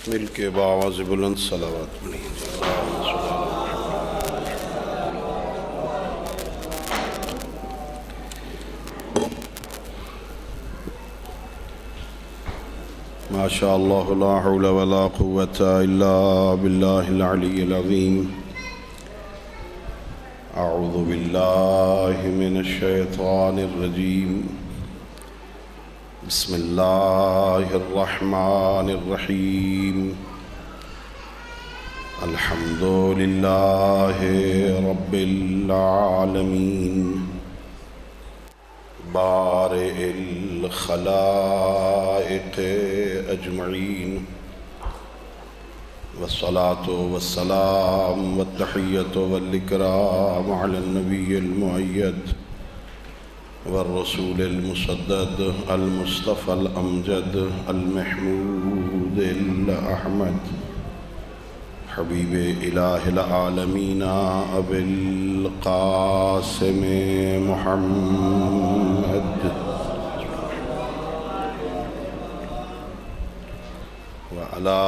مل کے بآواز بلند صلوات پڑھیں۔ ما شاء اللہ لا حول ولا قوة الا باللہ العلی العظیم۔ اعوذ باللہ من الشیطان الرجیم۔ بسم اللہ الرحمن الرحیم۔ الحمد للہ رب العالمین، بارئ الخلائق اجمعین، والصلاة والسلام والتحیۃ والاکرام علی النبی المؤید والرسول المسدد المصطفى الامجد المحمود الاحمد، حبیب الہ العالمین ابی القاسم محمد، وعلى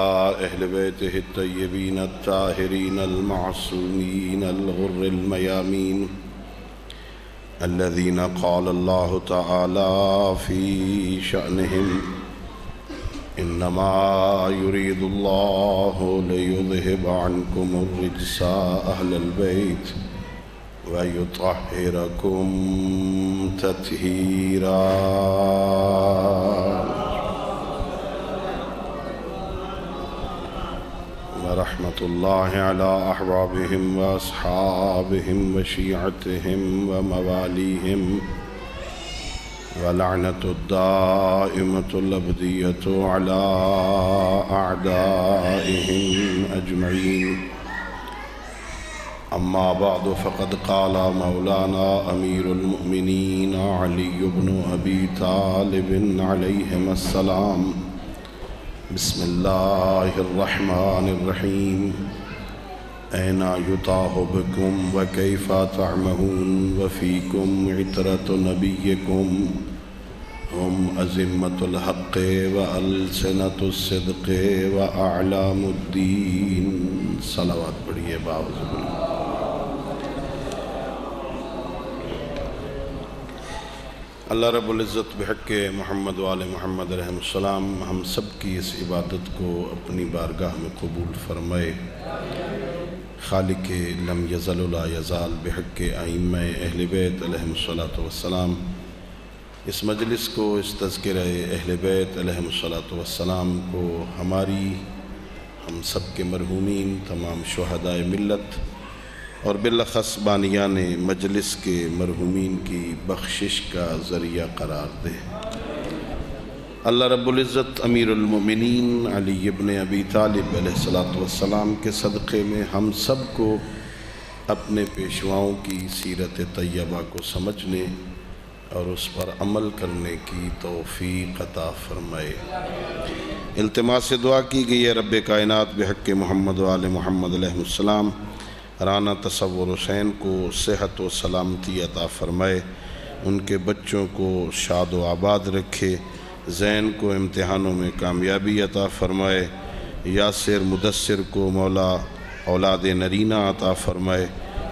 اہل بیتہ الطیبین الطاہرین المعصومین الغر المیامین، الذين قال الله تعالى في شأنهم إنما يريد الله ليذهب عنكم الرجس أهل البيت ويطهركم تطهيرا، ورحمة الله على أحبابهم وأصحابهم وشيعتهم ومواليهم، ولعنة الدائمة الأبدية على أعدائهم أجمعين. أما بعد، فقد قال مولانا أمير المؤمنين علي بن أبي طالب عليهما السلام: بسم اللہ الرحمن الرحیم، أين يطاح بكم وكيف تعمهون وفيكم عترة نبيكم، هم أزمة الحق وألسنة الصدق وأعلام الدين۔ صلوات پڑھیے باوز بلند۔ اللہ رب العزت بحق محمد وآل محمد علیہ السلام ہم سب کی اس عبادت کو اپنی بارگاہ میں قبول فرمائے۔ خالق لم یزل ولا یزال بحق ائمہ اہل بیت علیہم السلام اس مجلس کو، اس تذکرہ اہل بیت علیہم السلام کو، ہماری ہم سب کے مرحومین تمام شہدائے ملت اور بالاخص بانیان مجلس کے مرحومین کی بخشش کا ذریعہ قرار دے۔ اللہ رب العزت امیر المومنین علی ابن ابی طالب علیہ السلام کے صدقے میں ہم سب کو اپنے پیشواؤں کی سیرت طیبہ کو سمجھنے اور اس پر عمل کرنے کی توفیق عطا فرمائے۔ التماس دعا کی گئی ہے رب کائنات بحق محمد وآل محمد علیہ السلام رانا تصور حسین کو صحت و سلامتی عطا فرمائے، ان کے بچوں کو شاد و آباد رکھے، زین کو امتحانوں میں کامیابی عطا فرمائے، یاسر مدثر کو مولا اولاد نرینہ عطا فرمائے،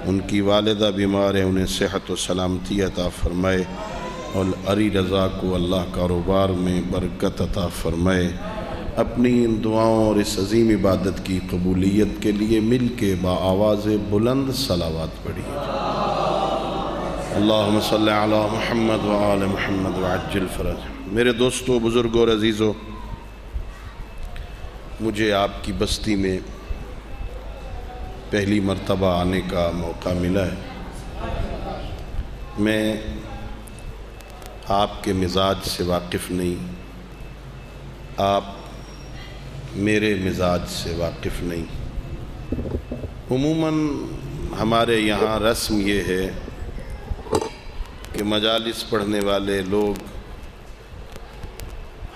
ان کی والدہ بیمار ہیں انہیں صحت و سلامتی عطا فرمائے، اور علی رضا کو اللہ کاروبار میں برکت عطا فرمائے۔ اپنی ان دعاؤں اور اس عظیم عبادت کی قبولیت کے لیے مل کے بآواز بلند صلوات پڑھیے۔ اللہم صلی علی محمد وآل محمد وعجل فرج۔ میرے دوستو، بزرگوں اور عزیزو، مجھے آپ کی بستی میں پہلی مرتبہ آنے کا موقع ملا ہے۔ میں آپ کے مزاج سے واقف نہیں، آپ میرے مزاج سے واقف نہیں۔ عموماً ہمارے یہاں رسم یہ ہے کہ مجالس پڑھنے والے لوگ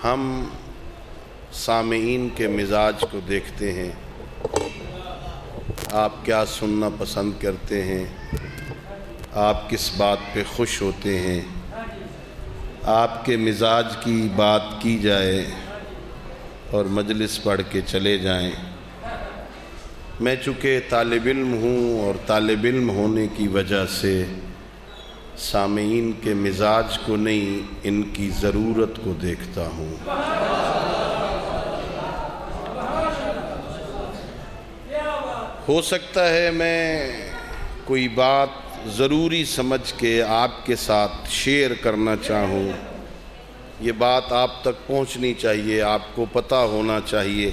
ہم سامعین کے مزاج کو دیکھتے ہیں، آپ کیا سننا پسند کرتے ہیں، آپ کس بات پہ خوش ہوتے ہیں، آپ کے مزاج کی بات کی جائے اور مجلس پڑھ کے چلے جائیں۔ میں چونکہ طالب علم ہوں اور طالب علم ہونے کی وجہ سے سامعین کے مزاج کو نہیں، ان کی ضرورت کو دیکھتا ہوں۔ ہو سکتا ہے میں کوئی بات ضروری سمجھ کے آپ کے ساتھ شیئر کرنا چاہوں، یہ بات آپ تک پہنچنی چاہیے، آپ کو پتہ ہونا چاہیے۔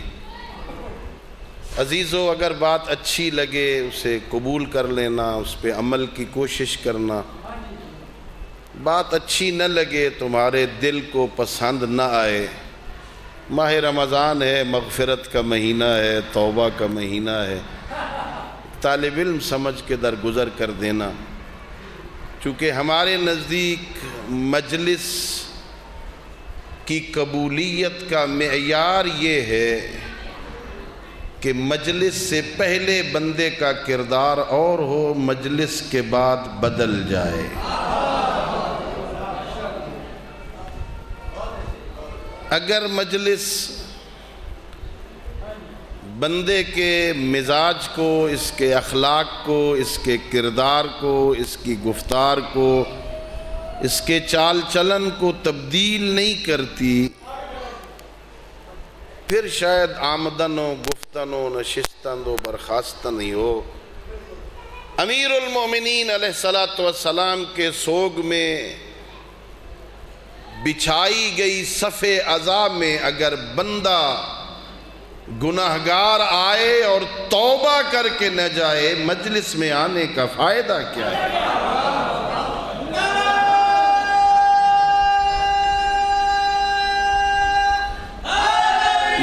عزیزو، اگر بات اچھی لگے اسے قبول کر لینا، اس پہ عمل کی کوشش کرنا۔ بات اچھی نہ لگے، تمہارے دل کو پسند نہ آئے، ماہ رمضان ہے، مغفرت کا مہینہ ہے، توبہ کا مہینہ ہے، طالب علم سمجھ کے درگزر کر دینا۔ چونکہ ہمارے نزدیک مجلس کی قبولیت کا معیار یہ ہے کہ مجلس سے پہلے بندے کا کردار اور ہو، مجلس کے بعد بدل جائے۔ اگر مجلس بندے کے مزاج کو، اس کے اخلاق کو، اس کے کردار کو، اس کی گفتار کو، اس کے چال چلن کو تبدیل نہیں کرتی، پھر شاید آمدن و گفتن و نشستن و برخاستن ہی ہو۔ امیر المومنین علیہ السلام کے سوگ میں بچھائی گئی صف عذاب میں اگر بندہ گناہگار آئے اور توبہ کر کے نہ جائے، مجلس میں آنے کا فائدہ کیا ہے؟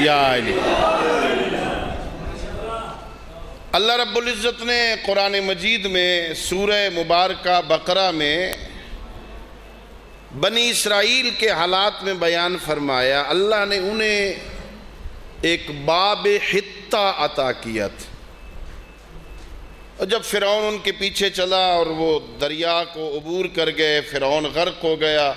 یا علی۔ اللہ رب العزت نے قرآن مجید میں سورہ مبارکہ بقرہ میں بنی اسرائیل کے حالات میں بیان فرمایا، اللہ نے انہیں ایک باب حتہ عطا کیا تھا، اور جب فرعون ان کے پیچھے چلا اور وہ دریا کو عبور کر گئے، فرعون غرق ہو گیا۔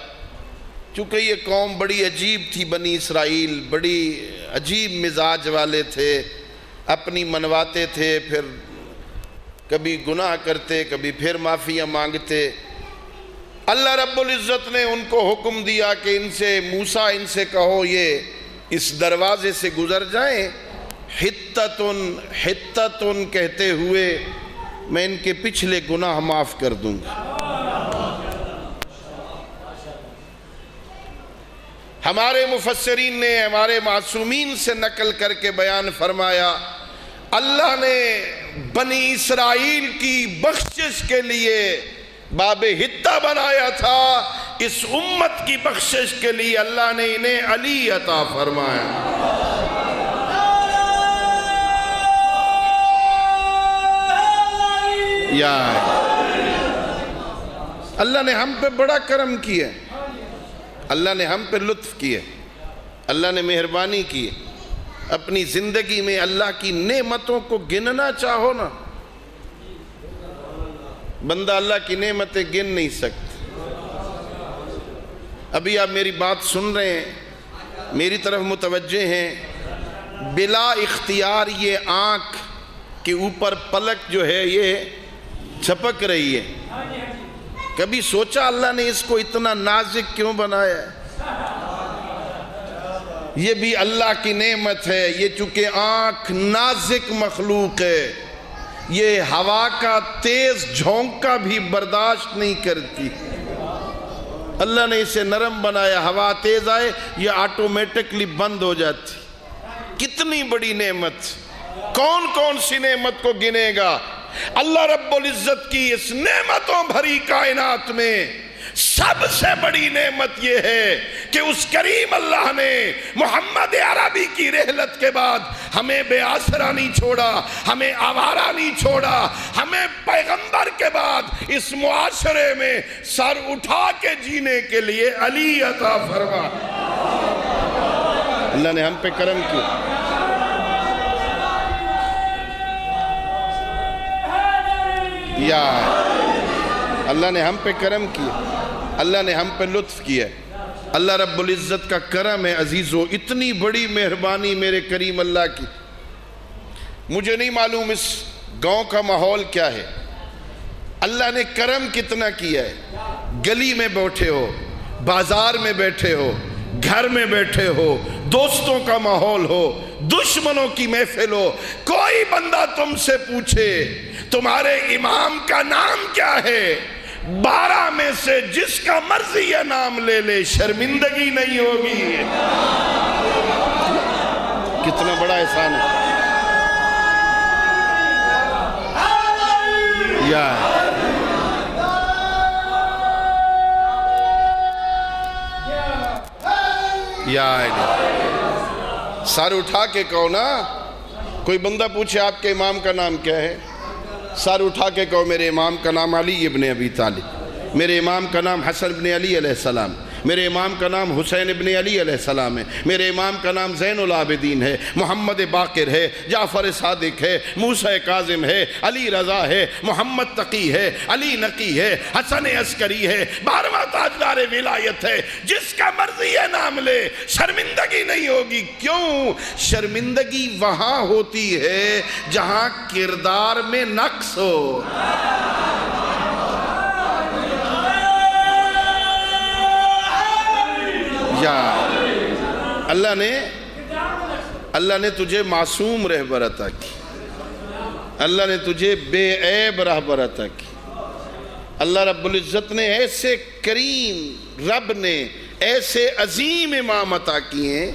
چونکہ یہ قوم بڑی عجیب تھی، بنی اسرائیل بڑی عجیب مزاج والے تھے، اپنی منواتے تھے، پھر کبھی گناہ کرتے، کبھی پھر معافیاں مانگتے۔ اللہ رب العزت نے ان کو حکم دیا کہ موسیٰ ان سے کہو یہ اس دروازے سے گزر جائیں، حتتن کہتے ہوئے میں ان کے پچھلے گناہ معاف کر دوں گا۔ ہمارے مفسرین نے ہمارے معصومین سے نقل کر کے بیان فرمایا، اللہ نے بنی اسرائیل کی بخشش کے لیے باب حتہ بنایا تھا، اس امت کی بخشش کے لیے اللہ نے انہیں علی عطا فرمایا۔ یا اللہ نے ہم پہ بڑا کرم کیا، اللہ نے ہم پہ لطف کیا، اللہ نے مہربانی کی۔ اپنی زندگی میں اللہ کی نعمتوں کو گننا چاہو نا، بندہ اللہ کی نعمتیں گن نہیں سکتا۔ ابھی آپ میری بات سن رہے ہیں، میری طرف متوجہ ہیں، بلا اختیار یہ آنکھ کے اوپر پلک جو ہے یہ چھپک رہی ہے۔ کبھی سوچا اللہ نے اس کو اتنا نازک کیوں بنایا ہے؟ یہ بھی اللہ کی نعمت ہے۔ یہ چونکہ آنکھ نازک مخلوق ہے، یہ ہوا کا تیز جھونکا بھی برداشت نہیں کرتی۔ اللہ نے اسے نرم بنایا، ہوا تیز آئے یہ آٹومیٹکلی بند ہو جاتی۔ کتنی بڑی نعمت، کون کون سی نعمت کو گنے گا؟ اللہ رب العزت کی اس نعمتوں بھری کائنات میں سب سے بڑی نعمت یہ ہے کہ اس کریم اللہ نے محمد عربی کی رحلت کے بعد ہمیں بے آسرا نہیں چھوڑا، ہمیں آوارہ نہیں چھوڑا، ہمیں پیغمبر کے بعد اس معاشرے میں سر اٹھا کے جینے کے لیے علی عطا فرما۔ اللہ نے ہم پہ کرم کیا۔ اللہ نے ہم پہ کرم کیا، اللہ نے ہم پہ لطف کیا۔ اللہ رب العزت کا کرم ہے عزیزو، اتنی بڑی مہربانی میرے کریم اللہ کی. مجھے نہیں معلوم اس گاؤں کا ماحول کیا ہے، اللہ نے کرم کتنا کیا ہے. گلی میں بیٹھے ہو، بازار میں بیٹھے ہو، گھر میں بیٹھے ہو، دوستوں کا ماحول ہو، دشمنوں کی محفل ہو، کوئی بندہ تم سے پوچھے تمہارے امام کا نام کیا ہے، 12 میں سے جس کا مرضی یہ نام لے لے، شرمندگی نہیں ہوگی. کتنا بڑا احسان ہے. سر اٹھا کے کہو نا، کوئی بندہ پوچھے آپ کے امام کا نام کیا ہے، سر اٹھا کے کہو میرے امام کا نام علی ابن ابی طالب، میرے امام کا نام حسن ابن علی علیہ السلام، میرے امام کا نام حسین ابن علی علیہ السلام ہے، میرے امام کا نام زین العابدین ہے، محمد باقر ہے، جعفر صادق ہے، موسیٰ کاظم ہے، علی رضا ہے، محمد تقی ہے، علی نقی ہے، حسن عسکری ہے، 12واں تاجدار ولایت ہے. جس کا مرضی یہ نام لے، شرمندگی نہیں ہوگی. کیوں؟ شرمندگی وہاں ہوتی ہے جہاں کردار میں نقص ہو. اللہ نے تجھے معصوم رہبر عطا کی، اللہ نے تجھے بے عیب رہبر عطا کی. اللہ رب العزت نے ایسے کریم رب نے ایسے عظیم امام عطا کیے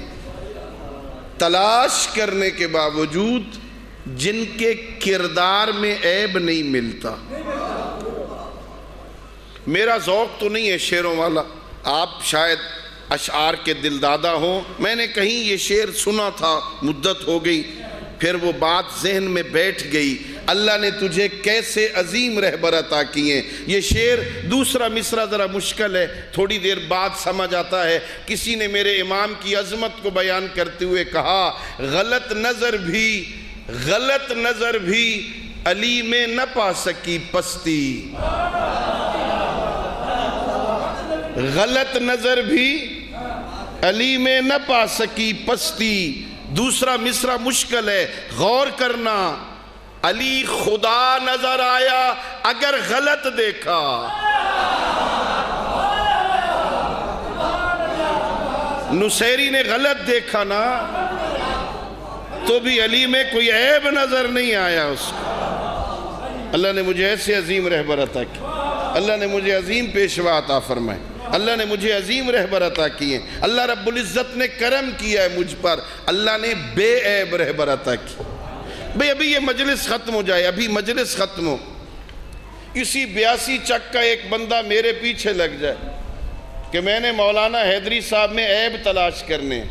تلاش کرنے کے باوجود جن کے کردار میں عیب نہیں ملتا. میرا ذوق تو نہیں ہے شعروں والا، آپ شاید اشعار کے دلدادہ ہوں. میں نے کہیں یہ شعر سنا تھا، مدت ہو گئی، پھر وہ بات ذہن میں بیٹھ گئی. اللہ نے تجھے کیسے عظیم رہبر عطا کیے. یہ شعر دوسرا مصرع ذرا مشکل ہے، تھوڑی دیر بعد سمجھ آتا ہے. کسی نے میرے امام کی عظمت کو بیان کرتے ہوئے کہا، غلط نظر بھی علی میں نہ پا سکی پستی. غلط نظر بھی علی میں نہ پا سکی پستی. دوسرا مصرع مشکل ہے، غور کرنا. علی خدا نظر آیا اگر غلط دیکھا. نصیری نے غلط دیکھا نا تو بھی علی میں کوئی عیب نظر نہیں آیا اس کو. اللہ نے مجھے ایسے عظیم رہبر عطا کی، اللہ نے مجھے عظیم پیشوا عطا فرمائے، اللہ نے مجھے عظیم رہبر عطا کیے. اللہ رب العزت نے کرم کیا ہے مجھ پر، اللہ نے بے عیب رہبر عطا کی. بھئی ابھی یہ مجلس ختم ہو جائے، ابھی مجلس ختم ہو، کسی 82 چک کا ایک بندہ میرے پیچھے لگ جائے کہ میں نے مولانا حیدری صاحب میں عیب تلاش کرنے،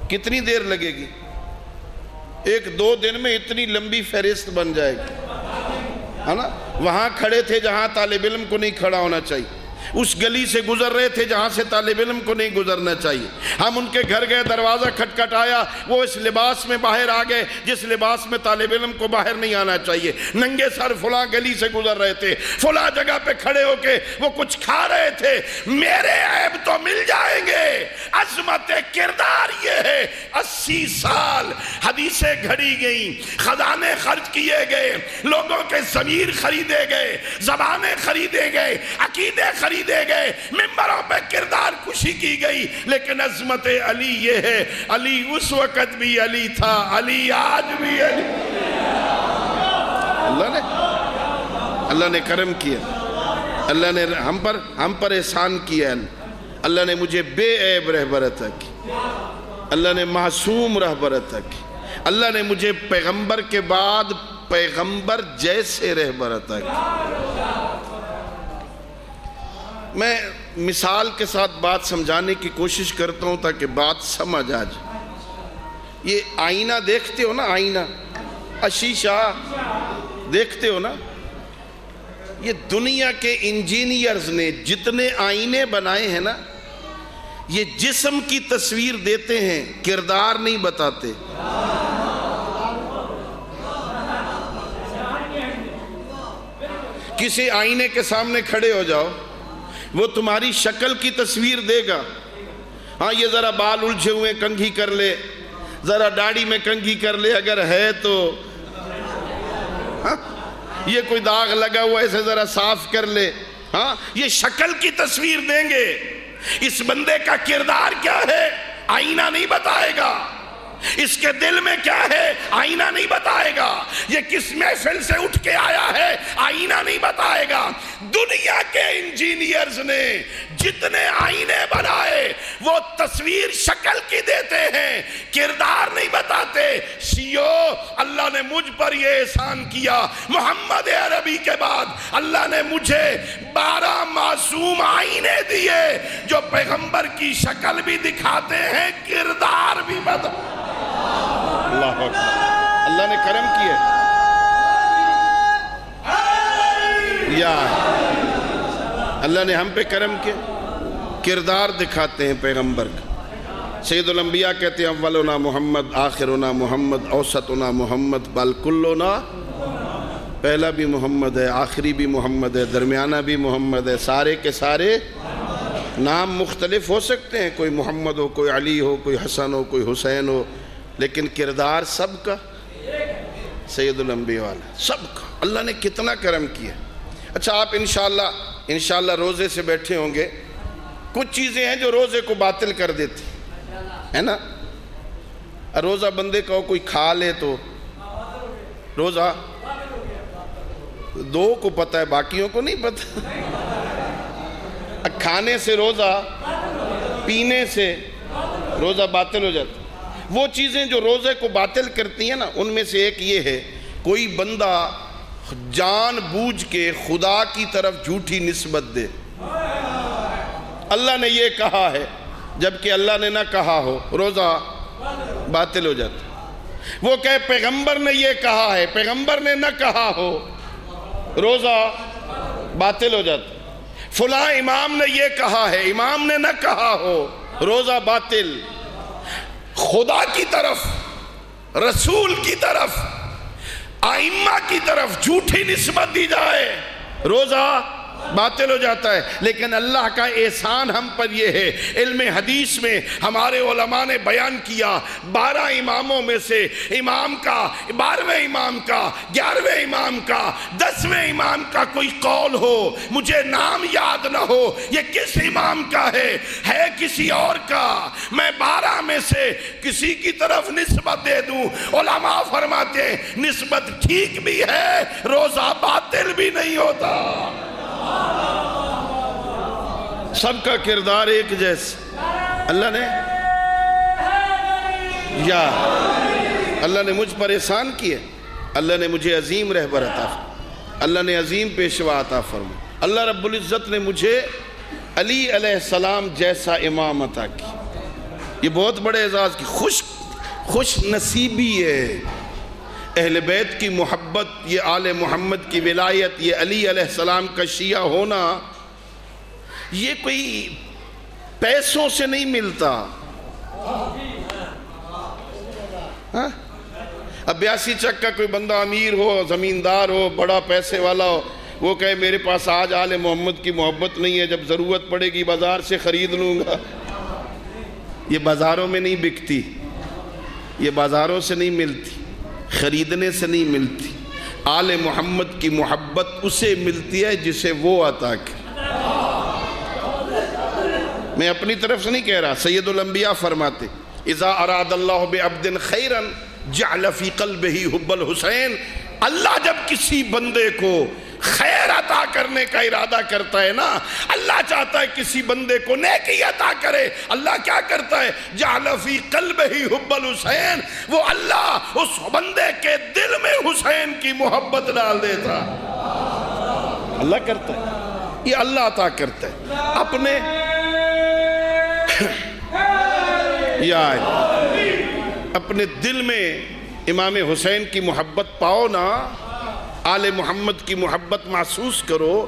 کتنی دیر لگے گی؟ 1-2 دن میں اتنی لمبی فہرست بن جائے گی، ہے نا؟ وہاں کھڑے تھے جہاں طالب علم کو نہیں کھڑا ہونا چاہیے، اس گلی سے گزر رہے تھے جہاں سے طالب علم کو نہیں گزرنا چاہیے. ہم ان کے گھر گئے، دروازہ کھٹکھٹایا، وہ اس لباس میں باہر آ گئے جس لباس میں طالب علم کو باہر نہیں آنا چاہیے. ننگے سر فلاں گلی سے گزر رہے تھے، فلاں جگہ پہ کھڑے ہو کے وہ کچھ کھا رہے تھے. میرے عیب تو مل جائیں گے. عظمت کردار یہ ہے، 80 سال حدیثیں گھڑی گئیں، خزانے خرچ کیے گئے، لوگوں کے ضمیر خریدے گئے، زبانیں خریدے گئے، عقیدے خریدے گئے، ممبروں پہ کردار کشی کی گئی. لیکن عظمت علی یہ ہے، علی اس وقت بھی علی تھا، علی آج بھی علی. اللہ نے کرم کیا، اللہ نے ہم پر احسان کیا. اللہ نے مجھے بے عیب رہبر عطا کی، اللہ نے معصوم رہبر عطا کی. اللہ نے مجھے پیغمبر کے بعد پیغمبر جیسے رہبر عطا کی. میں مثال کے ساتھ بات سمجھانے کی کوشش کرتا ہوں تاکہ بات سمجھ آ جائے. یہ آئینہ دیکھتے ہو نا، آئینہ شیشہ دیکھتے ہو نا، یہ دنیا کے انجینئرز نے جتنے آئینے بنائے ہیں نا، یہ جسم کی تصویر دیتے ہیں، کردار نہیں بتاتے. کسی آئینے کے سامنے کھڑے ہو جاؤ، وہ تمہاری شکل کی تصویر دے گا. ہاں یہ ذرا بال الجھے ہوئے کنگھی کر لے, ذرا داڑھی میں کنگھی کر لے اگر ہے تو, ہاں یہ کوئی داغ لگا ہوا اسے ذرا صاف کر لے. ہاں یہ شکل کی تصویر دیں گے. اس بندے کا کردار کیا ہے آئینہ نہیں بتائے گا. اس کے دل میں کیا ہے آئینہ نہیں بتائے گا. یہ کس محفل سے اٹھ کے آیا ہے آئینہ نہیں بتائے گا. دنیا کے انجینئرز نے جتنے آئینے بنائے وہ تصویر شکل کی دیتے ہیں, کردار نہیں بتاتے. اللہ نے مجھ پر یہ احسان کیا, محمد عربی کے بعد اللہ نے مجھے 12 معصوم آئینے دیے جو پیغمبر کی شکل بھی دکھاتے ہیں, کردار بھی بتاتے. اللہ اکبر, اللہ نے کرم کیے. یا اللہ نے ہم پہ کرم کیا, کردار دکھاتے ہیں پیغمبر کا. سید الانبیاء کہتے ہیں اولنا محمد, آخرنا محمد, اوسطنا محمد, بل کلنا. پہلا بھی محمد ہے, آخری بھی محمد ہے, درمیانہ بھی محمد ہے, سارے کے سارے. نام مختلف ہو سکتے ہیں, کوئی محمد ہو, کوئی علی ہو, کوئی حسن ہو, کوئی حسین ہو, لیکن کردار سب کا سید الانبیاء والا, سب کا. اللہ نے کتنا کرم کیا. اچھا آپ انشاءاللہ روزے سے بیٹھے ہوں گے. کچھ چیزیں ہیں جو روزے کو باطل کر دیتی ہے نا. روزہ بندے کا کوئی کھا لے تو روزہ دو کو پتہ ہے, باقیوں کو نہیں پتہ. کھانے سے روزہ, پینے سے روزہ باطل ہو جاتا. وہ چیزیں جو روزے کو باطل کرتی ہیں نا, ان میں سے ایک یہ ہے کوئی بندہ جان بوجھ کے خدا کی طرف جھوٹی نسبت دے. اللہ نے یہ کہا ہے جبکہ اللہ نے نہ کہا ہو, روزہ باطل ہو جاتا. وہ کہے پیغمبر نے یہ کہا ہے, پیغمبر نے نہ کہا ہو, روزہ باطل ہو جاتا. فلاں امام نے یہ کہا ہے, امام نے نہ کہا ہو, روزہ باطل. خدا کی طرف, رسول کی طرف, ائمہ کی طرف جھوٹی نسبت دی جائے, روزہ باطل ہو جاتا ہے. لیکن اللہ کا احسان ہم پر یہ ہے, علم حدیث میں ہمارے علماء نے بیان کیا 12 اماموں میں سے امام کا, 12ویں امام کا, 11ویں امام کا, 10ویں امام کا کوئی قول ہو, مجھے نام یاد نہ ہو یہ کس امام کا ہے کسی اور کا, میں 12 میں سے کسی کی طرف نسبت دے دوں. علماء فرماتے ہیں نسبت ٹھیک بھی ہے, روزہ باطل بھی نہیں ہوتا. سب کا کردار ایک جیسے. اللہ نے مجھ پر احسان کیے, اللہ نے مجھے عظیم رہبر عطا فرمایا, اللہ نے عظیم پیشوا عطا فرمایا. اللہ رب العزت نے مجھے علی علیہ السلام جیسا امام عطا کی. یہ بہت بڑے اعزاز کی خوش نصیبی ہے. اہل بیت کی محبت, یہ آل محمد کی ولایت, یہ علی علیہ السلام کا شیعہ ہونا, یہ کوئی پیسوں سے نہیں ملتا. اب 82 چک کا کوئی بندہ امیر ہو, زمیندار ہو, بڑا پیسے والا ہو, وہ کہے میرے پاس آج آل محمد کی محبت نہیں ہے, جب ضرورت پڑے گی بازار سے خرید لوں گا. یہ بازاروں میں نہیں بکتی, یہ بازاروں سے نہیں ملتی, خریدنے سے نہیں ملتی. آل محمد کی محبت اسے ملتی ہے جسے وہ عطا کرے. میں اپنی طرف سے نہیں کہہ رہا, سید الانبیاء فرماتے اذا اراد اللہ بعبد خیرا جعل فی قلبہ حب الحسین. اللہ جب کسی بندے کو خیر عطا کرنے کا ارادہ کرتا ہے نا, اللہ چاہتا ہے کسی بندے کو نیکی عطا کرے, اللہ کیا کرتا ہے جعل فی قلبہ حب الحسین, وہ اللہ اس بندے کے دل میں حسین کی محبت ڈال دیتا. اللہ کرتا ہے, یہ اللہ عطا کرتا ہے. اپنے اپنے دل میں امام حسین کی محبت پاؤ نا, آل محمد کی محبت محسوس کرو,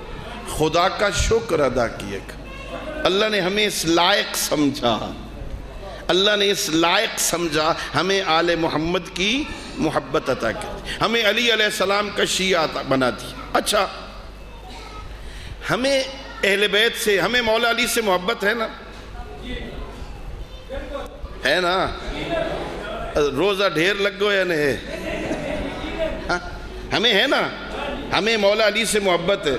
خدا کا شکر ادا کیے گا. اللہ نے ہمیں اس لائق سمجھا, اللہ نے اس لائق سمجھا ہمیں آل محمد کی محبت عطا کی, ہمیں علی علیہ السلام کا شیعہ بنا دی. اچھا, ہمیں اہل بیت سے، ہمیں مولا علی سے محبت ہے نا؟ ہے نا؟ روزہ ڈھیر لگ گو یا نہیں؟ ہمیں ہے نا؟ ہمیں مولا علی سے محبت ہے۔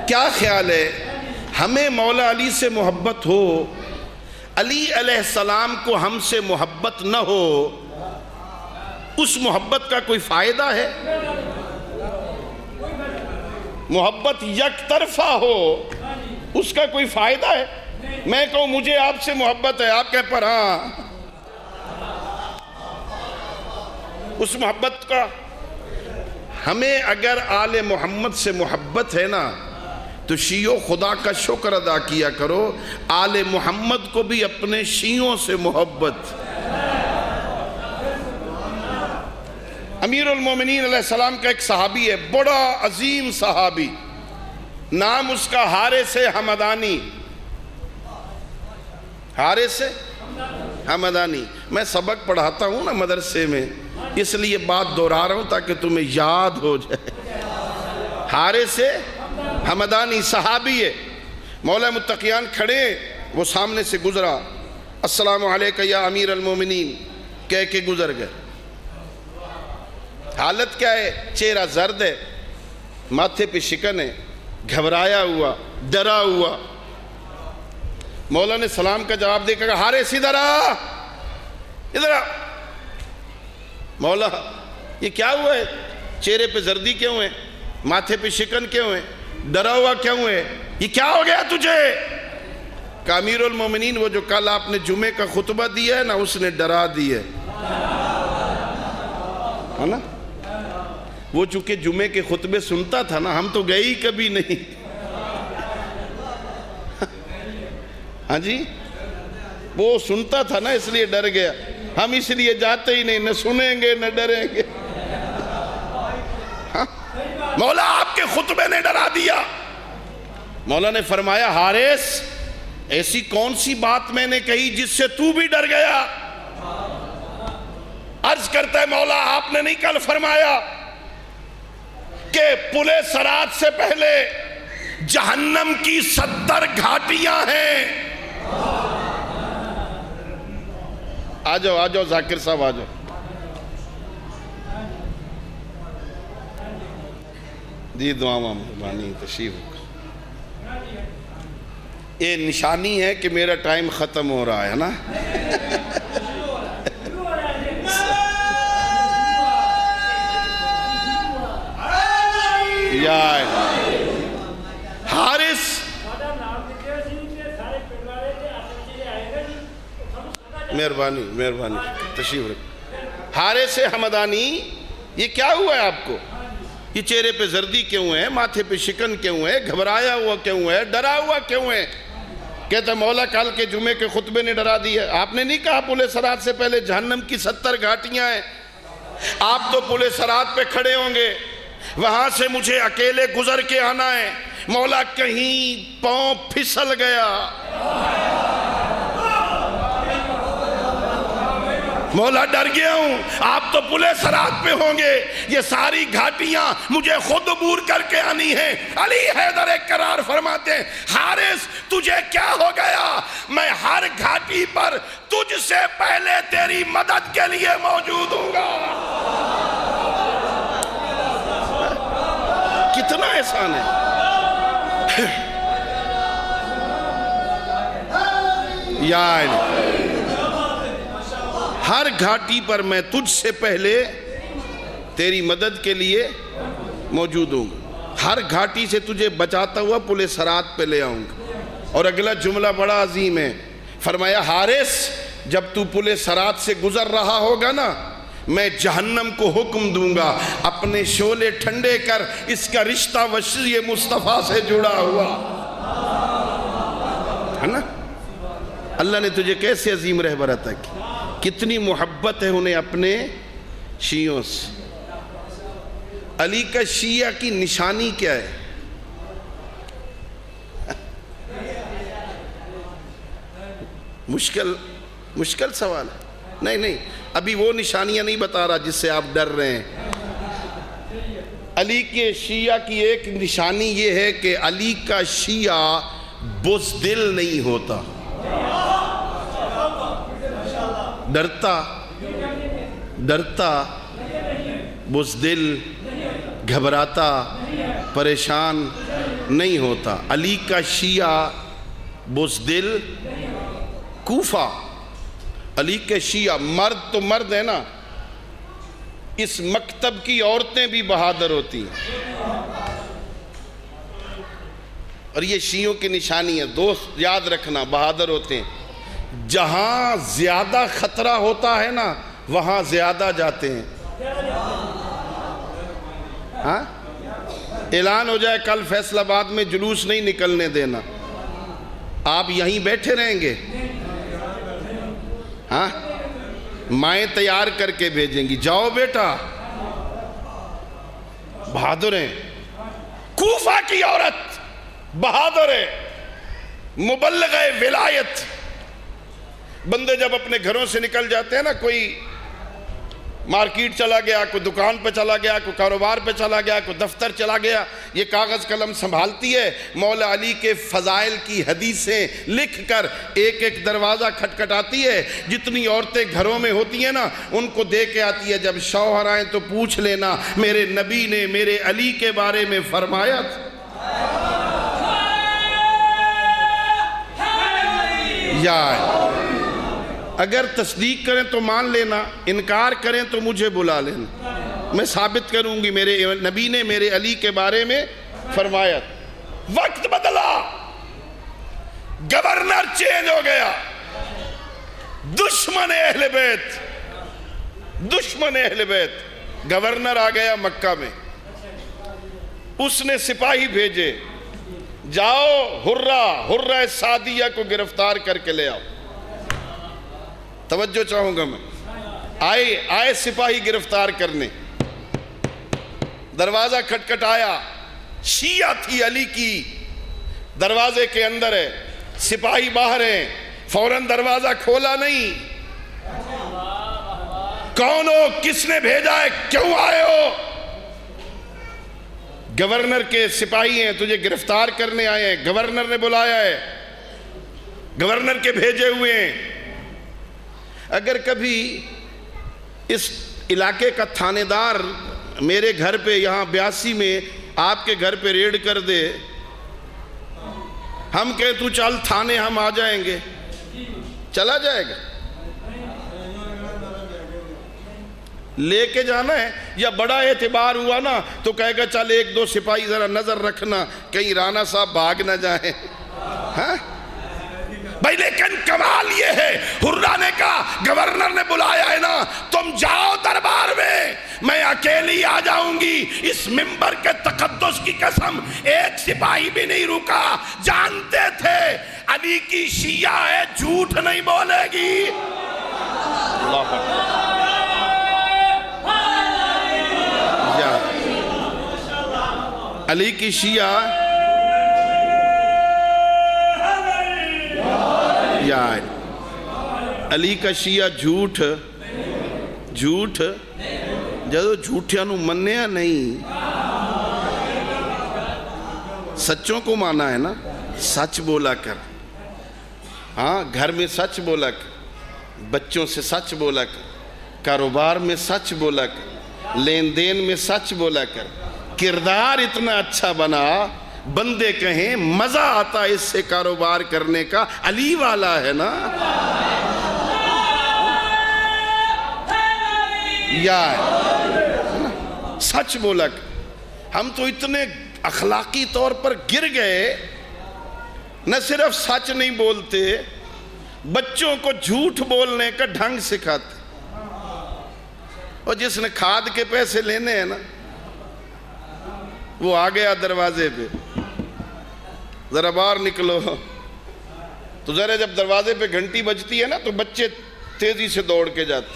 کیا خیال ہے ہمیں مولا علی سے محبت ہو، علی علیہ السلام کو ہم سے محبت نہ ہو، اس محبت کا کوئی فائدہ ہے؟ محبت یک طرفہ ہو، اس کا کوئی فائدہ ہے؟ میں کہوں مجھے آپ سے محبت ہے، آپ کہہ پر ہاں، اس محبت کا ہمیں اگر آل محمد سے محبت ہے نا تو شیعوں خدا کا شکر ادا کیا کرو، آل محمد کو بھی اپنے شیعوں سے محبت۔ امیر المومنین علیہ السلام کا ایک صحابی ہے، بڑا عظیم صحابی، نام اس کا حارث حمدانی۔ حارث حمدانی، میں سبق پڑھاتا ہوں نا مدرسے میں، اس لیے بات دہرا رہا ہوں تاکہ تمہیں یاد ہو جائے۔ حارث حمدانی صحابی ہے، مولا متقیان کھڑے، وہ سامنے سے گزرا، السلام علیکہ یا امیر المومنین کہہ کے گزر گئے۔ حالت کیا ہے؟ چہرہ زرد ہے، ماتھے پہ شکن ہے، گھبرایا ہوا، ڈرا ہوا۔ مولا نے سلام کا جواب دے کر کہا حارث ادھر آ، ادھر آ۔ مولا یہ کیا ہوا ہے؟ چہرے پہ زردی کیوں ہے؟ ماتھے پہ شکن کیوں ہے؟ ڈرا ہوا کیوں ہے؟ یہ کیا ہو گیا تجھے؟ کہ امیر المومنین وہ جو کل آپ نے جمعے کا خطبہ دیا ہے نا، اس نے ڈرا دیا ہے نا؟ وہ چونکہ جمعے کے خطبے سنتا تھا نا، ہم تو گئے ہی کبھی نہیں۔ ہاں جی، وہ سنتا تھا نا اس لیے ڈر گیا، ہم اس لیے جاتے ہی نہیں، نہ سنیں گے نہ ڈریں گے۔ مولا آپ کے خطبے نے ڈرا دیا۔ مولا نے فرمایا حارث ایسی کون سی بات میں نے کہی جس سے تو بھی ڈر گیا؟ عرض کرتا ہے مولا آپ نے نہیں کل فرمایا کہ پل صراط سے پہلے جہنم کی 70 گھاٹیاں ہیں؟ آجاؤ ذاکر صاحب آجاؤ۔ جی دعا مہربانی تشریف۔ یہ نشانی ہے کہ میرا ٹائم ختم ہو رہا ہے نا؟ حارث مہربانی تشریف رکھ۔ حارث حمدانی یہ کیا ہوا ہے آپ کو؟ یہ چہرے پہ زردی کیوں ہے؟ ماتھے پہ شکن کیوں ہے؟ گھبرایا ہوا کیوں ہے؟ ڈرا ہوا کیوں ہے؟ کہتا مولا کل کے جمعے کے خطبے نے ڈرا دیا۔ آپ نے نہیں کہا پل صراط سے پہلے جہنم کی 70 گھاٹیاں ہیں؟ آپ تو پل صراط پہ کھڑے ہوں گے، وہاں سے مجھے اکیلے گزر کے آنا ہے، مولا کہیں پاؤں پھسل گیا، مولا ڈر گیا ہوں، آپ تو پل صراط پہ ہوں گے، یہ ساری گھاٹیاں مجھے خود عبور کر کے آنی ہیں۔ علی حیدر قرار فرماتے ہیں حارث تجھے کیا ہو گیا؟ میں ہر گھاٹی پر تجھ سے پہلے تیری مدد کے لیے موجود ہوں گا۔ کتنا احسان ہے یا علی، ہر گھاٹی پر میں تجھ سے پہلے تیری مدد کے لیے موجود ہوں گا، ہر گھاٹی سے تجھے بچاتا ہوا پل صراط پہ لے آؤں گا۔ اور اگلا جملہ بڑا عظیم ہے، فرمایا حارث جب تو پل صراط سے گزر رہا ہوگا نا، میں جہنم کو حکم دوں گا اپنے شعلے ٹھنڈے کر، اس کا رشتہ وشی مصطفیٰ سے جڑا ہوا ہے نا۔ اللہ نے تجھے کیسے عظیم رہبر عطا کی، کتنی محبت ہے انہیں اپنے شیعوں سے۔ علی کا شیعہ کی نشانی کیا ہے؟ مشکل سوال ہے؟ نہیں ابھی وہ نشانیاں نہیں بتا رہا جس سے آپ ڈر رہے ہیں۔ علی کے شیعہ کی ایک نشانی یہ ہے کہ علی کا شیعہ بزدل نہیں ہوتا، ڈرتا بزدل گھبراتا پریشان نہیں ہوتا۔ علی کا شیعہ بزدل کوفہ، علی کے شیعہ مرد تو مرد ہے نا، اس مکتب کی عورتیں بھی بہادر ہوتی ہیں، اور یہ شیعوں کی نشانی ہے، دوست یاد رکھنا، بہادر ہوتے ہیں۔ جہاں زیادہ خطرہ ہوتا ہے نا وہاں زیادہ جاتے ہیں۔ ہاں اعلان ہو جائے کل فیصل آباد میں جلوس نہیں نکلنے دینا، آپ یہیں بیٹھے رہیں گے؟ ہاں مائیں تیار کر کے بھیجیں گی، جاؤ بیٹا، بہادر ہیں۔ کوفہ کی عورت بہادر ہے، مبلغ ولایت۔ بندے جب اپنے گھروں سے نکل جاتے ہیں نا، کوئی مارکیٹ چلا گیا، کوئی دکان پہ چلا گیا، کوئی کاروبار پہ چلا گیا، کوئی دفتر چلا گیا، یہ کاغذ قلم سنبھالتی ہے، مولا علی کے فضائل کی حدیثیں لکھ کر ایک ایک دروازہ کھٹکھٹاتی ہے۔ جتنی عورتیں گھروں میں ہوتی ہیں نا ان کو دے کے آتی ہے، جب شوہر آئیں تو پوچھ لینا میرے نبی نے میرے علی کے بارے میں فرمایا تھا۔ یا اگر تصدیق کریں تو مان لینا، انکار کریں تو مجھے بلا لینا، میں ثابت کروں گی میرے نبی نے میرے علی کے بارے میں فرمایا۔ وقت بدلا، گورنر چینج ہو گیا، دشمن اہل بیت گورنر آ گیا مکہ میں۔ اس نے سپاہی بھیجے، جاؤ حرہ سعدیہ کو گرفتار کر کے لے آؤ۔ توجہ چاہوں گا میں، آئے سپاہی گرفتار کرنے، دروازہ کھٹکھٹایا، شیعہ تھی علی کی، دروازے کے اندر ہے، سپاہی باہر ہیں، فوراً دروازہ کھولا نہیں۔ کون ہو؟ کس نے بھیجا ہے؟ کیوں آئے ہو؟ گورنر کے سپاہی ہیں، تجھے گرفتار کرنے آئے ہیں، گورنر نے بلایا ہے، گورنر کے بھیجے ہوئے ہیں۔ اگر کبھی اس علاقے کا تھانے دار میرے گھر پہ یہاں 82 میں آپ کے گھر پہ ریڈ کر دے، ہم کہے تو چل تھانے، ہم آ جائیں گے، چلا جائے گا؟ لے کے جانا ہے، یا بڑا اعتبار ہوا نا تو کہے گا چل ایک دو سپاہی ذرا نظر رکھنا کہیں رانا صاحب بھاگ نہ جائیں۔ ہاں بھائی لیکن کمال یہ ہے، حرہ نے کہا گورنر نے بلایا ہے نا، تم جاؤ دربار میں اکیلی آ جاؤں گی۔ اس منبر کے تقدس کی قسم ایک سپاہی بھی نہیں رکا، جانتے تھے علی کی شیعہ ہے، جھوٹ نہیں بولے گی۔ علی کی شیعہ علی کا شیعہ جھوٹ جدو جھوٹیاں نو منیا نہیں، سچوں کو مانا ہے نا، سچ بولا کر، ہاں گھر میں سچ بولا کر، بچوں سے سچ بولا کر، کاروبار میں سچ بولا کر، لین دین میں سچ بولا کر، کردار اتنا اچھا بنا بندے کہیں مزہ آتا اس سے کاروبار کرنے کا، علی والا ہے نا۔ یا سچ بولا، ہم تو اتنے اخلاقی طور پر گر گئے، نہ صرف سچ نہیں بولتے، بچوں کو جھوٹ بولنے کا ڈھنگ سکھاتے۔ اور جس نے کھاد کے پیسے لینے ہیں نا وہ آ گیا دروازے پہ، ذرا باہر نکلو، تو ذرا جب دروازے پہ گھنٹی بجتی ہے نا تو بچے تیزی سے دوڑ کے جاتے،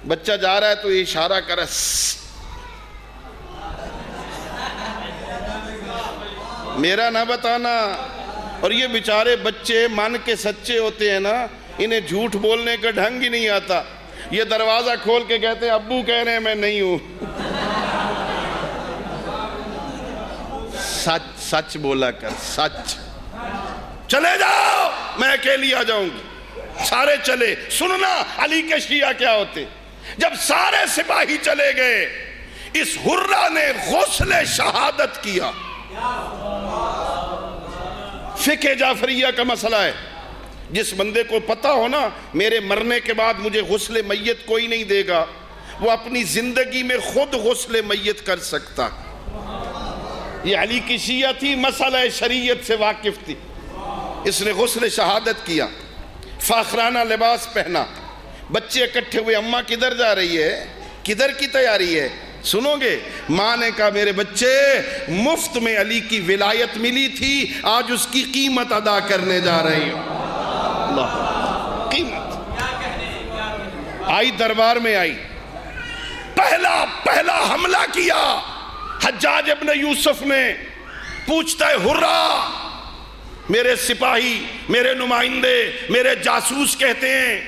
بچہ جا رہا ہے تو یہ اشارہ کرا، میرا نہ بتانا۔ اور یہ بیچارے بچے من کے سچے ہوتے ہیں نا، انہیں جھوٹ بولنے کا ڈھنگ ہی نہیں آتا، یہ دروازہ کھول کے کہتے ہیں ابو کہہ رہے ہیں میں نہیں ہوں۔ سچ سچ بولا کر، سچ. چلے جاؤ، میں اکیلی آ جاؤں گی. سارے چلے. سننا علی کے شیعہ کیا ہوتے. جب سارے سپاہی چلے گئے، اس حرہ نے غسل شہادت کیا. فقہ جعفریہ کا مسئلہ ہے. جس بندے کو پتہ ہو نا میرے مرنے کے بعد مجھے غسل میت کوئی نہیں دے گا، وہ اپنی زندگی میں خود غسل میت کر سکتا. یہ علی کی شیعہ تھی، مسئلہ شریعت سے واقف تھی. اس نے غسل شہادت کیا، فاخرانہ لباس پہنا. بچے اکٹھے ہوئے، اماں کدھر جا رہی ہے، کدھر کی تیاری ہے؟ سنو گے؟ ماں نے کہا میرے بچے، مفت میں علی کی ولایت ملی تھی، آج اس کی قیمت ادا کرنے جا رہی ہوں. اللہ قیمت. آئی دربار میں آئی، پہلا حملہ کیا حجاج ابن یوسف نے. پوچھتا ہے حرہ، میرے سپاہی، میرے نمائندے، میرے جاسوس کہتے ہیں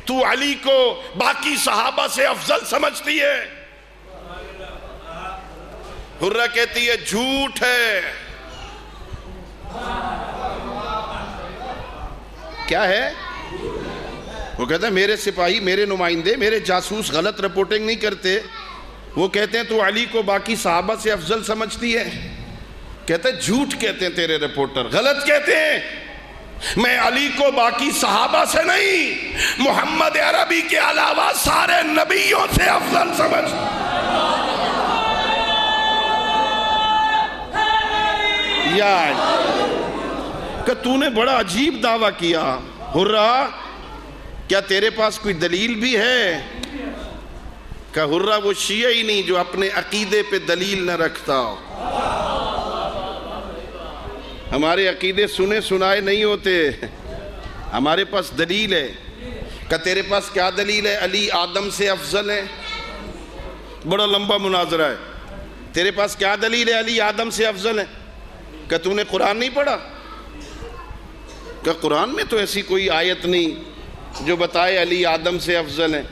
تو علی کو باقی صحابہ سے افضل سمجھتی ہے. حرہ کہتی ہے جھوٹ ہے. کیا ہے؟ وہ کہتا ہے میرے سپاہی، میرے نمائندے، میرے جاسوس غلط رپورٹنگ نہیں کرتے. وہ کہتے ہیں تو علی کو باقی صحابہ سے افضل سمجھتی ہے. کہتے ہیں جھوٹ کہتے ہیں تیرے رپورٹر، غلط کہتے ہیں. میں علی کو باقی صحابہ سے نہیں، محمد عربی کے علاوہ سارے نبیوں سے افضل سمجھتا. کہ تو نے بڑا عجیب دعویٰ کیا. حرہ کیا تیرے پاس کوئی دلیل بھی ہے؟ کہ حرہ وہ شیعہ ہی نہیں جو اپنے عقیدے پہ دلیل نہ رکھتا ہو. ہمارے عقیدے سنے سنائے نہیں ہوتے، ہمارے پاس دلیل ہے. کہ تیرے پاس کیا دلیل ہے علی آدم سے افضل ہے؟ بڑا لمبا مناظرہ ہے. تیرے پاس کیا دلیل ہے علی آدم سے افضل ہے؟ کہ تو نے قرآن نہیں پڑھا؟ کہ قرآن میں تو ایسی کوئی آیت نہیں جو بتائے علی آدم سے افضل ہے.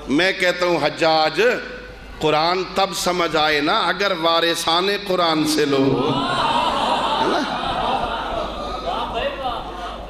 میں کہتا ہوں حجاج، قرآن تب سمجھ آئے نا اگر وارثان قرآن سے لو.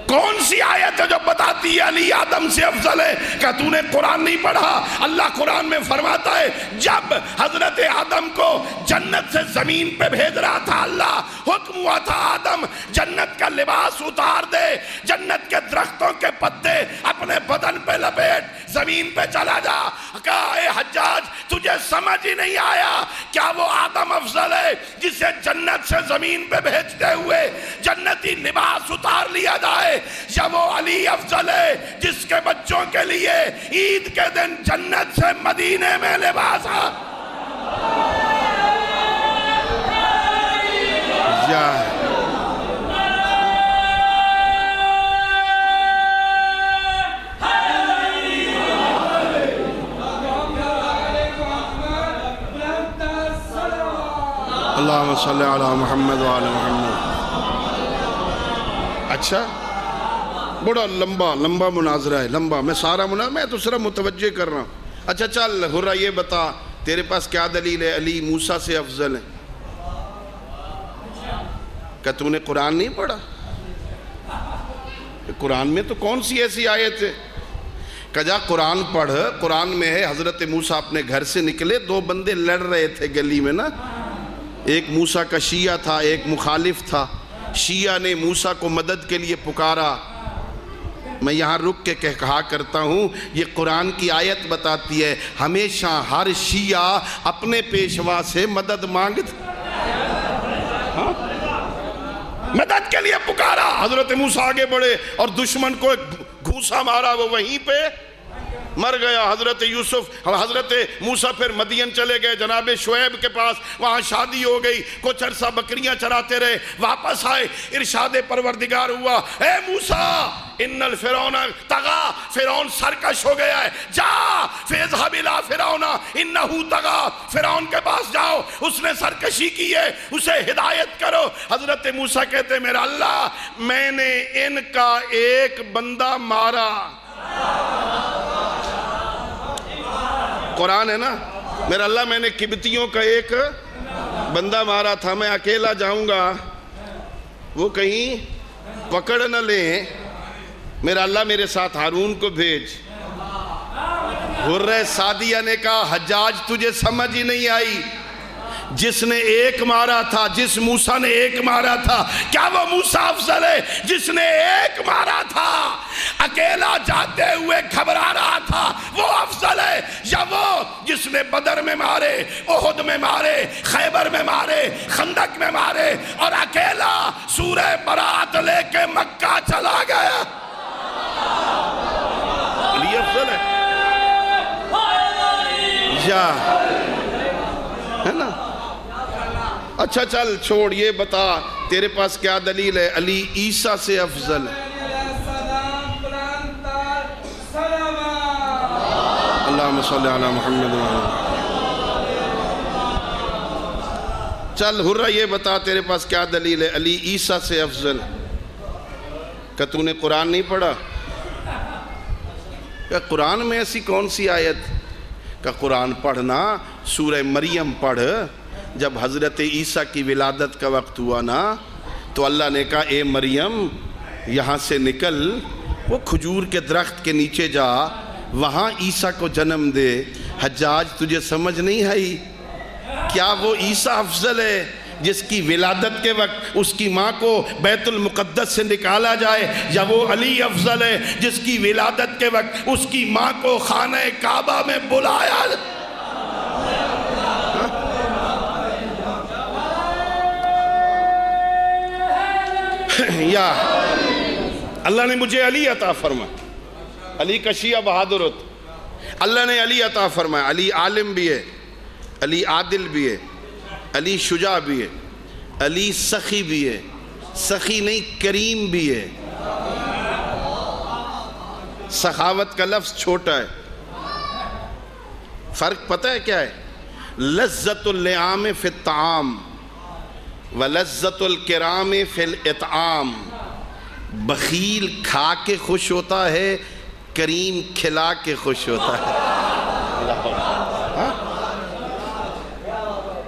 کون سی آیت ہے جو بتاتی ہے علی آدم سے افضل ہے؟ کہ تو نے قرآن نہیں پڑھا؟ اللہ قرآن میں فرماتا ہے جب حضرت آدم کو جنت سے زمین پہ بھیج رہا تھا، اللہ حکم ہوا تھا آدم جنت کا لباس اتار دے، جنت کے درختوں کے پتے اپنے بدن پہ لپیٹ، زمین پہ چلا جا. کہا اے حجاج تجھے سمجھ ہی نہیں آیا، کیا وہ آدم افضل ہے جسے جنت سے زمین پہ بھیجتے ہوئے جنتی لباس اتار لیا جائے، یا وہ علی افضل ہے جس کے بچوں کے لیے عید کے دن جنت سے مدینے میں لباس اللہم صلی علی محمد وعلی محمد. اچھا بڑا لمبا مناظرہ ہے، لمبا. میں سارا میں تو صرف متوجہ کر رہا ہوں. اچھا چل حرہ یہ بتا تیرے پاس کیا دلیل ہے علی موسیٰ سے افضل ہے؟ کہ تو نے قرآن نہیں پڑھا؟ قرآن میں تو کون سی ایسی آیت ہے؟ کہ جا قرآن پڑھ. قرآن میں ہے حضرت موسیٰ اپنے گھر سے نکلے، دو بندے لڑ رہے تھے گلی میں نا. ایک موسیٰ کا شیعہ تھا، ایک مخالف تھا. شیعہ نے موسیٰ کو مدد کے لیے پکارا. میں یہاں رک کے کہا کرتا ہوں یہ قرآن کی آیت بتاتی ہے ہمیشہ ہر شیعہ اپنے پیشوا سے مدد مدد کے لیے پکارا. حضرت موسیٰ آگے بڑھے اور دشمن کو گھوسا مارا، وہ وہیں پہ مر گیا. حضرت یوسف حضرت موسیٰ پھر مدین چلے گئے جناب شعیب کے پاس، وہاں شادی ہو گئی. کچھ عرصہ بکریاں چراتے رہے، واپس آئے. ارشاد پروردگار ہوا اے موسیٰ ان الفرعون طغا، فرعون سرکش ہو گیا ہے، جا فاذهب الى فرعون انه طغا، فرعون کے پاس جاؤ اس نے سرکشی کی ہے، اسے ہدایت کرو. حضرت موسیٰ کہتے میرا اللہ میں نے ان کا ایک بندہ مارا. قرآن ہے نا، میرا اللہ میں نے قبطیوں کا ایک بندہ مارا تھا، میں اکیلا جاؤں گا، وہ کہیں پکڑ نہ لیں، میرا اللہ میرے ساتھ ہارون کو بھیج۔ حرہ سعدیہ نے کہا حجاج تجھے سمجھ ہی نہیں آئی، جس نے ایک مارا تھا، جس موسیٰ نے ایک مارا تھا، کیا وہ موسیٰ افضل ہے جس نے ایک مارا تھا، اکیلا جاتے ہوئے گھبرا رہا تھا، وہ افضل ہے، یا وہ جس نے بدر میں مارے، احد میں مارے، خیبر میں مارے، خندق میں مارے، اور اکیلا سورہ برات لے کے مکہ چلا گیا؟ علی افضل ہے یا ہے نا؟ اچھا چل چھوڑ، یہ بتا تیرے پاس کیا دلیل ہے علی عیسیٰ سے افضل ہے؟ اللہم صلی علی محمد چل حرہ یہ بتا تیرے پاس کیا دلیل ہے علی عیسیٰ سے افضل؟ کہ تو نے قرآن نہیں پڑھا؟ کہ قرآن میں ایسی کون سی آیت؟ کہ قرآن پڑھنا، سورہ مریم پڑھ، جب حضرت عیسیٰ کی ولادت کا وقت ہوا نا تو اللہ نے کہا اے مریم یہاں سے نکل، وہ کھجور کے درخت کے نیچے جا، وہاں عیسیٰ کو جنم دے۔ حجاج تجھے سمجھ نہیں آئی؟ کیا وہ عیسیٰ افضل ہے جس کی ولادت کے وقت اس کی ماں کو بیت المقدس سے نکالا جائے، یا وہ علی افضل ہے جس کی ولادت کے وقت اس کی ماں کو خانہ کعبہ میں بلایا؟ یا اللہ نے مجھے علی عطا فرمایا، علی کا شیعہ بہادر ہوتا، اللہ نے علی عطا فرمایا۔ علی عالم بھی ہے، علی عادل بھی ہے، علی شجاع بھی ہے، علی سخی بھی ہے، سخی نہیں کریم بھی ہے۔ سخاوت کا لفظ چھوٹا ہے، فرق پتہ ہے کیا ہے؟ لذت اللعام فی الطعام ولذت الکرام فی الاطعام۔ بخیل کھا کے خوش ہوتا ہے، کریم کھلا کے خوش ہوتا ہے۔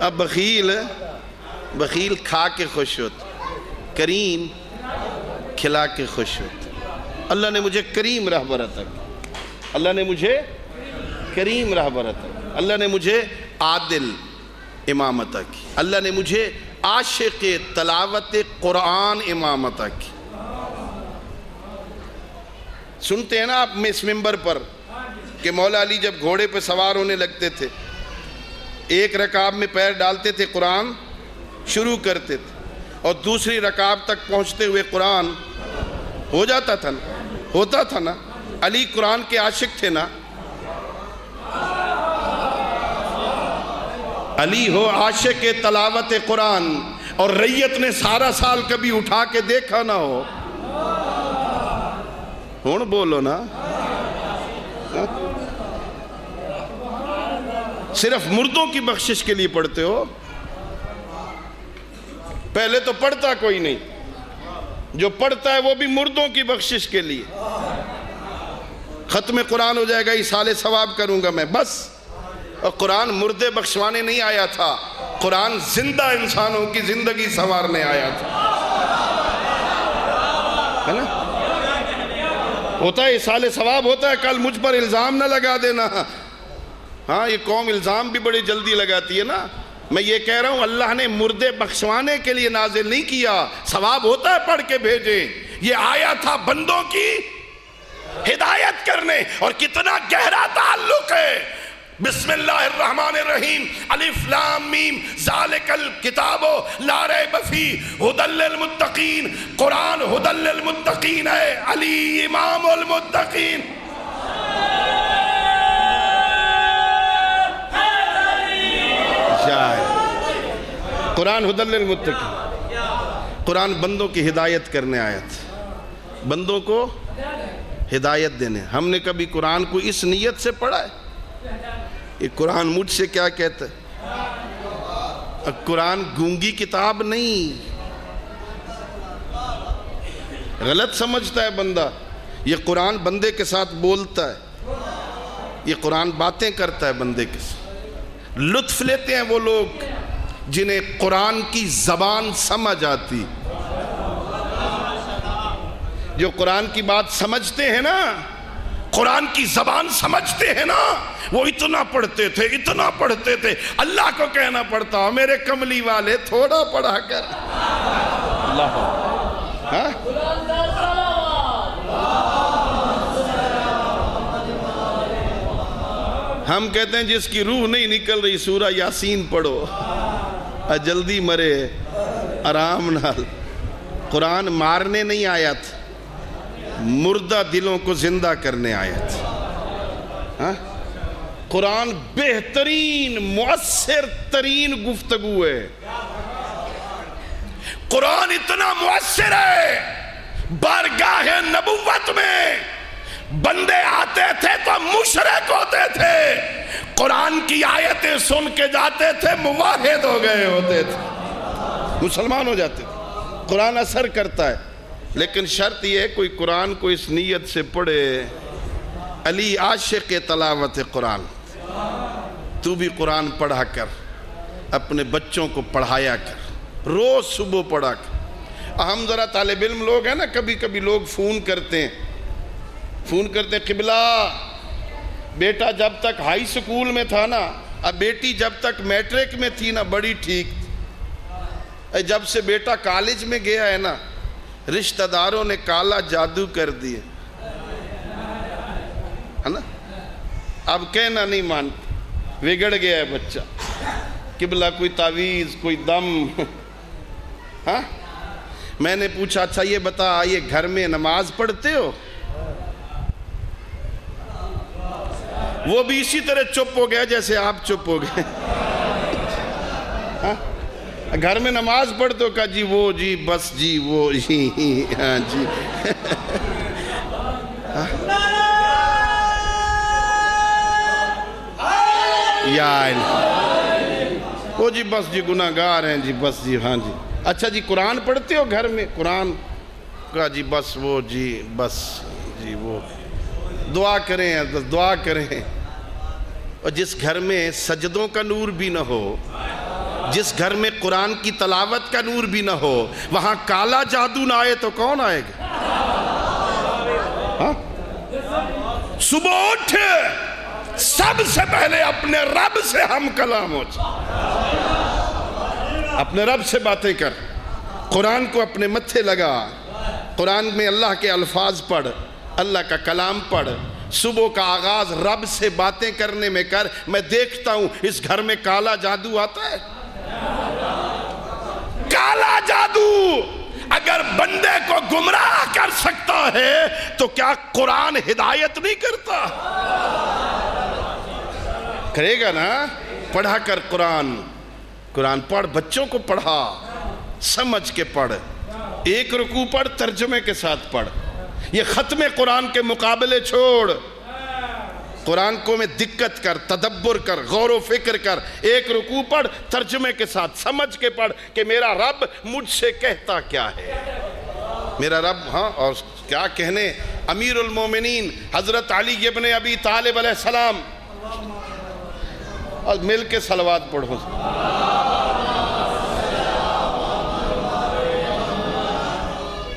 اب بخیل کھا کے خوش ہوتا، کریم کھلا کے خوش ہوتا۔ اللہ نے مجھے کریم رہبر عطا کی، اللہ نے مجھے کریم رہبر عطا کی، اللہ نے مجھے عادل امام عطا کی، اللہ نے مجھے عاشق تلاوت قرآن امام عطا کی۔ سنتے ہیں نا آپ اس منبر پر کہ مولا علی جب گھوڑے پہ سوار ہونے لگتے تھے، ایک رکعت میں پیر ڈالتے تھے، قرآن شروع کرتے تھے، اور دوسری رکعت تک پہنچتے ہوئے قرآن ہو جاتا تھا نا، ہوتا تھا نا۔ علی قرآن کے عاشق تھے نا، علی ہو عاشق تلاوت قرآن، اور ریت نے سارا سال کبھی اٹھا کے دیکھا نہ ہو، ہون بولو نا، صرف مردوں کی بخشش کے لیے پڑھتے ہو، پہلے تو پڑھتا کوئی نہیں، جو پڑھتا ہے وہ بھی مردوں کی بخشش کے لیے۔ ختم قرآن ہو جائے گا، ایصال ثواب کروں گا میں بس۔ اور قرآن مردے بخشوانے نہیں آیا تھا، قرآن زندہ انسانوں کی زندگی سنوارنے آیا تھا، ہے نا؟ ہوتا ہے ایصال ثواب ہوتا ہے، کل مجھ پر الزام نہ لگا دینا۔ ہاں یہ قوم الزام بھی بڑی جلدی لگاتی ہے نا۔ میں یہ کہہ رہا ہوں اللہ نے مردے بخشوانے کے لیے نازل نہیں کیا، ثواب ہوتا ہے پڑھ کے بھیجے، یہ آیا تھا بندوں کی ہدایت کرنے۔ اور کتنا گہرا تعلق ہے۔ بسم اللہ الرحمن الرحیم، الف لام میم، ذالک الکتاب لا ریب فیہ ھدی للمتقین۔ قرآن ھدی للمتقین ہے، علی امام المتقین۔ قرآن ھدی للمتقین، قرآن بندوں کی ہدایت کرنے آیا تھا، بندوں کو ہدایت دینے۔ ہم نے کبھی قرآن کو اس نیت سے پڑھا ہے؟ یہ قرآن مجھ سے کیا کہتا ہے؟ قرآن گونگی کتاب نہیں، غلط سمجھتا ہے بندہ۔ یہ قرآن بندے کے ساتھ بولتا ہے، یہ قرآن باتیں کرتا ہے بندے کے ساتھ۔ لطف لیتے ہیں وہ لوگ جنہیں قرآن کی زبان سمجھ آتی، جو قرآن کی بات سمجھتے ہیں نا، قرآن کی زبان سمجھتے ہیں نا، وہ اتنا پڑھتے تھے اللہ کو کہنا پڑتا میرے کملی والے تھوڑا پڑھا کر۔ اللہ ہاں؟ ہم کہتے ہیں جس کی روح نہیں نکل رہی سورہ یاسین پڑھو، جلدی مرے آرام نال۔ قرآن مارنے نہیں آیا تھا، مردہ دلوں کو زندہ کرنے آیا تھا۔ قرآن بہترین مؤثر ترین گفتگو ہے۔ قرآن اتنا مؤثر ہے، بارگاہ نبوت میں بندے آتے تھے تو مشرک ہوتے تھے، قرآن کی آیتیں سن کے جاتے تھے موحد ہو گئے ہوتے تھے، مسلمان ہو جاتے تھے۔ قرآن اثر کرتا ہے، لیکن شرط یہ ہے کوئی قرآن کو اس نیت سے پڑھے، علی عاشق تلاوت قرآن، تو بھی قرآن پڑھا کر، اپنے بچوں کو پڑھایا کر، روز صبح پڑھا کر۔ ہم ذرا طالب علم لوگ ہیں نا، کبھی کبھی لوگ فون کرتے ہیں قبلہ بیٹا جب تک ہائی سکول میں تھا نا، اب بیٹی جب تک میٹرک میں تھی نا بڑی ٹھیک تھی، جب سے بیٹا کالج میں گیا ہے نا رشتہ داروں نے کالا جادو کر دیے ہے نا، اب کہنا نہیں مانتے، بگڑ گیا ہے بچہ۔ قبلہ کوئی تعویذ کوئی دم ہاں؟ میں نے پوچھا اچھا یہ بتا یہ گھر میں نماز پڑھتے ہو؟ وہ بھی اسی طرح چپ ہو گیا جیسے آپ چپ ہو گئے۔ گھر میں نماز پڑھتے ہو؟ کہا جی وہ جی بس جی وہ جی ہاں جی یا وہ جی بس جی گناہگار ہیں جی بس جی ہاں جی۔ اچھا جی قرآن پڑھتے ہو گھر میں؟ قرآن کہا جی بس وہ جی بس جی وہ دعا کریں دعا کریں۔ اور جس گھر میں سجدوں کا نور بھی نہ ہو، جس گھر میں قرآن کی تلاوت کا نور بھی نہ ہو، وہاں کالا جادو نہ آئے تو کون آئے گا؟ ہاں؟ صبح اٹھ سب سے پہلے اپنے رب سے ہم کلام ہو جائے، اپنے رب سے باتیں کر، قرآن کو اپنے متھے لگا، قرآن میں اللہ کے الفاظ پڑھ، اللہ کا کلام پڑھ، صبح کا آغاز رب سے باتیں کرنے میں کر۔ میں دیکھتا ہوں اس گھر میں کالا جادو آتا ہے۔ کالا جادو اگر بندے کو گمراہ کر سکتا ہے تو کیا قرآن ہدایت نہیں کرتا؟ کرے گا نا؟ پڑھا کر قرآن پڑھ، بچوں کو پڑھا، سمجھ کے پڑھ، ایک رکوع پڑھ ترجمے کے ساتھ پڑھ۔ یہ ختم قرآن کے مقابلے چھوڑ، قرآن کو میں دقت کر، تدبر کر، غور و فکر کر، ایک رکوع پڑھ ترجمے کے ساتھ، سمجھ کے پڑھ کہ میرا رب مجھ سے کہتا کیا ہے۔ میرا رب ہاں اور کیا کہنے، امیر المومنین حضرت علی ابن ابی طالب علیہ السلام، اور مل کے صلوات پڑھو۔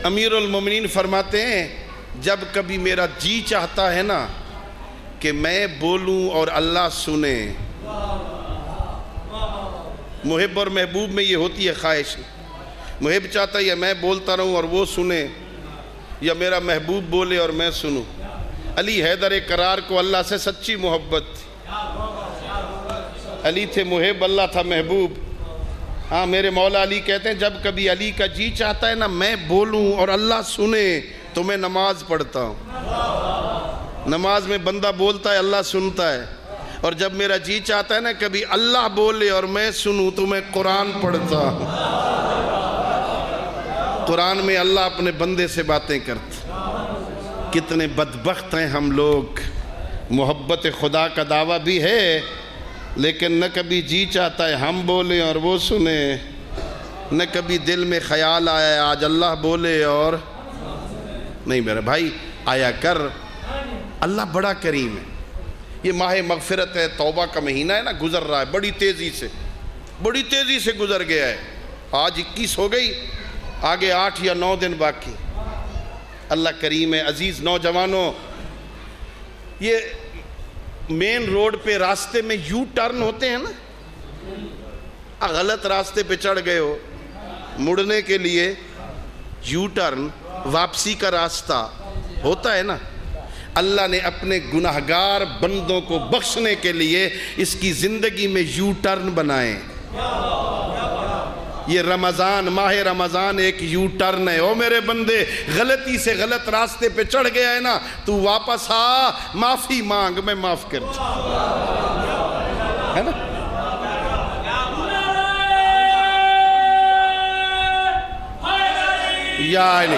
امیر المومنین فرماتے ہیں جب کبھی میرا جی چاہتا ہے نا کہ میں بولوں اور اللہ سنے، محب اور محبوب میں یہ ہوتی ہے خواہش، محب چاہتا ہے یا میں بولتا رہوں اور وہ سنے، یا میرا محبوب بولے اور میں سنوں۔ علی حیدر کرار کو اللہ سے سچی محبت تھی، علی تھے محب، اللہ تھا محبوب۔ ہاں میرے مولا علی کہتے ہیں جب کبھی علی کا جی چاہتا ہے نا میں بولوں اور اللہ سنے تو میں نماز پڑھتا ہوں۔ نماز میں بندہ بولتا ہے اللہ سنتا ہے، اور جب میرا جی چاہتا ہے نا کبھی اللہ بولے اور میں سنوں تو میں قرآن پڑھتا ہوں۔ قرآن میں اللہ اپنے بندے سے باتیں کرتا۔ کتنے بدبخت ہیں ہم لوگ، محبت خدا کا دعویٰ بھی ہے لیکن نہ کبھی جی چاہتا ہے ہم بولیں اور وہ سنیں، نہ کبھی دل میں خیال آیا آج اللہ بولے اور نہیں۔ میرے بھائی آیا کر، اللہ بڑا کریم ہے۔ یہ ماہ مغفرت ہے، توبہ کا مہینہ ہے نا، گزر رہا ہے بڑی تیزی سے، بڑی تیزی سے گزر گیا ہے. آج 21 ہو گئی, آگے 8 یا 9 دن باقی. اللہ کریم ہے. عزیز نوجوانوں, یہ مین روڈ پہ راستے میں یو ٹرن ہوتے ہیں نا, غلط راستے پہ چڑھ گئے ہو, مڑنے کے لیے یو ٹرن, واپسی کا راستہ ہوتا ہے نا. اللہ نے اپنے گناہگار بندوں کو بخشنے کے لیے اس کی زندگی میں یو ٹرن بنائے. یہ رمضان, ماہ رمضان ایک یو ٹرن ہے. او میرے بندے, غلطی سے غلط راستے پہ چڑھ گیا ہے نا, تو واپس آ, معافی مانگ, میں معاف کر دوں, ہے نا. یا علی,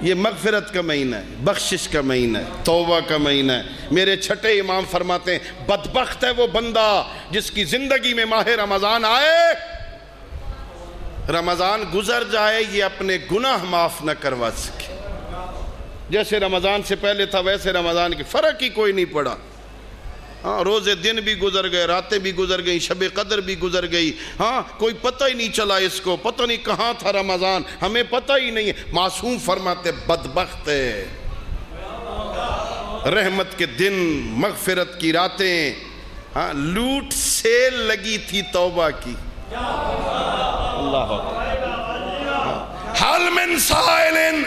یہ مغفرت کا مہینہ ہے, بخشش کا مہینہ ہے, توبہ کا مہینہ ہے. میرے چھٹے امام فرماتے ہیں, بدبخت ہے وہ بندہ جس کی زندگی میں ماہ رمضان آئے, رمضان گزر جائے, یہ اپنے گناہ معاف نہ کروا سکے. جیسے رمضان سے پہلے تھا ویسے رمضان کی فرق ہی کوئی نہیں پڑا. ہاں, روزے دن بھی گزر گئے, راتیں بھی گزر گئیں, شب قدر بھی گزر گئی. ہاں, کوئی پتہ ہی نہیں چلا اس کو, پتہ نہیں کہاں تھا رمضان, ہمیں پتہ ہی نہیں ہے. معصوم فرماتے بدبخت ہے. رحمت کے دن, مغفرت کی راتیں, ہاں, لوٹ سیل لگی تھی توبہ کی. اللہ حل من سائلن,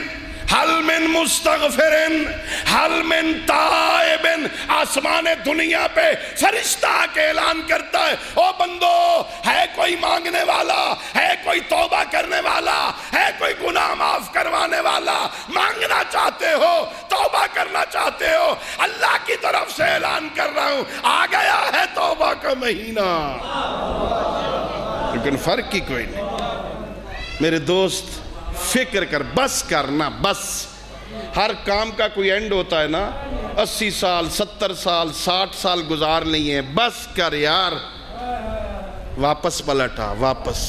حل من مستغفرن, حل من تائبن. آسمان دنیا پہ فرشتہ کے اعلان کرتا ہے, او بندو, ہے کوئی مانگنے والا, ہے کوئی توبہ کرنے والا, ہے کوئی گناہ معاف کروانے والا, مانگنا چاہتے ہو, توبہ کرنا چاہتے ہو, اللہ کی طرف سے اعلان کر رہا ہوں, آ گیا ہے توبہ کا مہینہ. لیکن فرق ہی کوئی نہیں. میرے دوست, فکر کر, بس کرنا, بس. ہر کام کا کوئی اینڈ ہوتا ہے نا, 80 سال 70 سال 60 سال گزار نہیں ہے, بس کر یار, واپس پلٹا, واپس.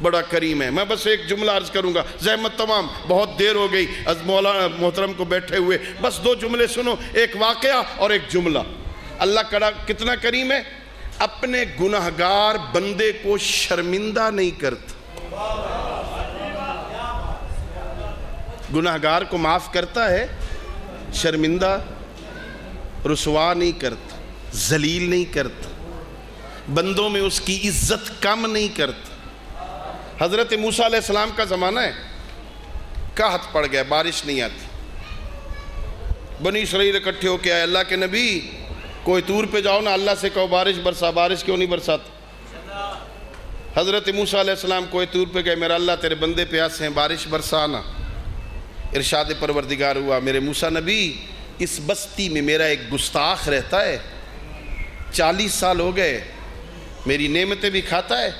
بڑا کریم ہے. میں بس ایک جملہ عرض کروں گا, زحمت تمام, بہت دیر ہو گئی, از مولانا محترم کو بیٹھے ہوئے, بس 2 جملے سنو, ایک واقعہ اور ایک جملہ. اللہ کتنا کریم ہے, اپنے گناہگار بندے کو شرمندہ نہیں کرتا. گناہگار کو معاف کرتا ہے, شرمندہ رسوا نہیں کرتا, ذلیل نہیں کرتا, بندوں میں اس کی عزت کم نہیں کرتا. حضرت موسیٰ علیہ السلام کا زمانہ ہے, قحط پڑ گیا, بارش نہیں آتی. بنی اسرائیل اکٹھے ہو کے آئے, اللہ کے نبی کوئی طور پہ جاؤ نا, اللہ سے کہو بارش برسا. بارش کیوں نہیں برساتا؟ حضرت موسیٰ علیہ السلام کوئی طور پہ گئے, میرا اللہ تیرے بندے پیاسے ہیں, بارش برسانا. ارشاد پروردگار ہوا, میرے موسیٰ نبی, اس بستی میں میرا ایک گستاخ رہتا ہے, 40 سال ہو گئے, میری نعمتیں بھی کھاتا ہے,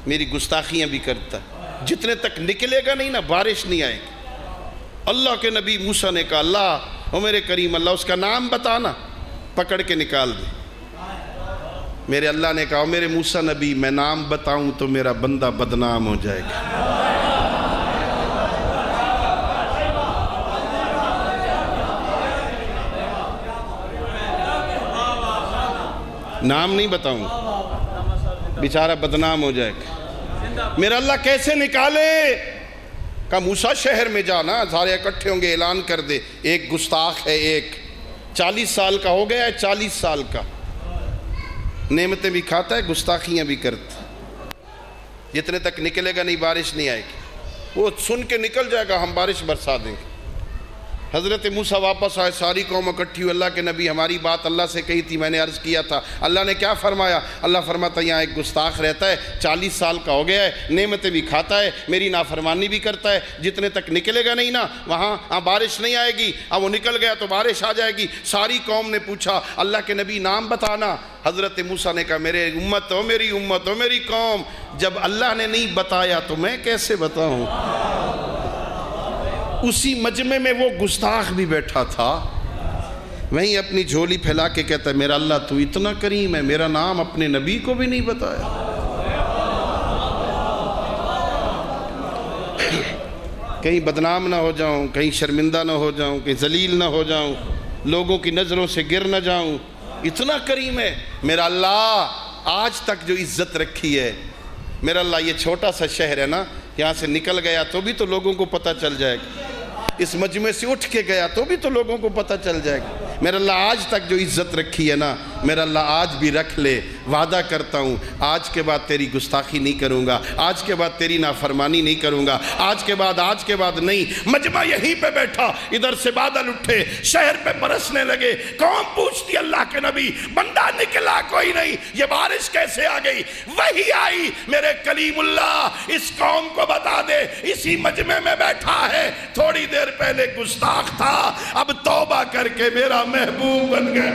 میری گستاخیاں بھی کرتا ہے, جتنے تک نکلے گا نہیں نا بارش نہیں آئے گی. اللہ کے نبی موسیٰ نے کہا, اللہ او میرے کریم اللہ, اس کا نام بتانا, پکڑ کے نکال دے. میرے اللہ نے کہا, او میرے موسیٰ نبی, میں نام بتاؤں تو میرا بندہ بدنام ہو جائے گا. نام نہیں بتاؤں, بیچارہ بدنام ہو جائے گا. میرا اللہ کیسے نکالے؟ کہا موسیٰ شہر میں جانا, سارے اکٹھے ہوں گے, اعلان کر دے, ایک گستاخ ہے, ایک 40 سال کا ہو گیا ہے, 40 سال کا, نعمتیں بھی کھاتا ہے, گستاخیاں بھی کرتا. جتنے تک نکلے گا نہیں بارش نہیں آئے گی. وہ سن کے نکل جائے گا, ہم بارش برسا دیں گے. حضرت موسیٰ واپس آئے, ساری قوم اکٹھی ہوئی, اللہ کے نبی ہماری بات اللہ سے کہی تھی, میں نے عرض کیا تھا. اللہ نے کیا فرمایا؟ اللہ فرماتا یہاں ایک گستاخ رہتا ہے, 40 سال کا ہو گیا ہے, نعمتیں بھی کھاتا ہے, میری نافرمانی بھی کرتا ہے, جتنے تک نکلے گا نہیں نا وہاں بارش نہیں آئے گی. اب وہ نکل گیا تو بارش آ جائے گی. ساری قوم نے پوچھا, اللہ کے نبی نام بتانا. حضرت موسیٰ نے کہا, میرے امت ہو, میری امت ہو, میری قوم, جب اللہ نے نہیں بتایا تو میں کیسے بتاؤں؟ اسی مجمع میں وہ گستاخ بھی بیٹھا تھا, وہیں اپنی جھولی پھیلا کے کہتا ہے, میرا اللہ تو اتنا کریم ہے, میرا نام اپنے نبی کو بھی نہیں بتایا. کہیں بدنام نہ ہو جاؤں, کہیں شرمندہ نہ ہو جاؤں, کہیں ذلیل نہ ہو جاؤں, لوگوں کی نظروں سے گر نہ جاؤں. اتنا کریم ہے میرا اللہ. آج تک جو عزت رکھی ہے، میرا اللہ یہ چھوٹا سا شہر ہے نا، یہاں سے نکل گیا تو بھی تو لوگوں کو پتہ چل جائے گا، اس مجمع سے اٹھ کے گیا تو بھی تو لوگوں کو پتہ چل جائے گا۔ میرا اللہ آج تک جو عزت رکھی ہے نا، میرا اللہ آج بھی رکھ لے۔ وعدہ کرتا ہوں آج کے بعد تیری گستاخی نہیں کروں گا، آج کے بعد تیری نافرمانی نہیں کروں گا، آج کے بعد نہیں۔ مجمع یہیں پہ بیٹھا، ادھر سے بادل اٹھے، شہر پہ برسنے لگے، قوم پوچھتی اللہ کے نبی بندہ نکلا کوئی نہیں، یہ بارش کیسے آ گئی؟ وہی آئی، میرے کلیم اللہ اس قوم کو بتا دے اسی مجمع میں بیٹھا ہے، تھوڑی دیر پہلے گستاخ تھا، اب توبہ کر کے میرا محبوب بن گیا۔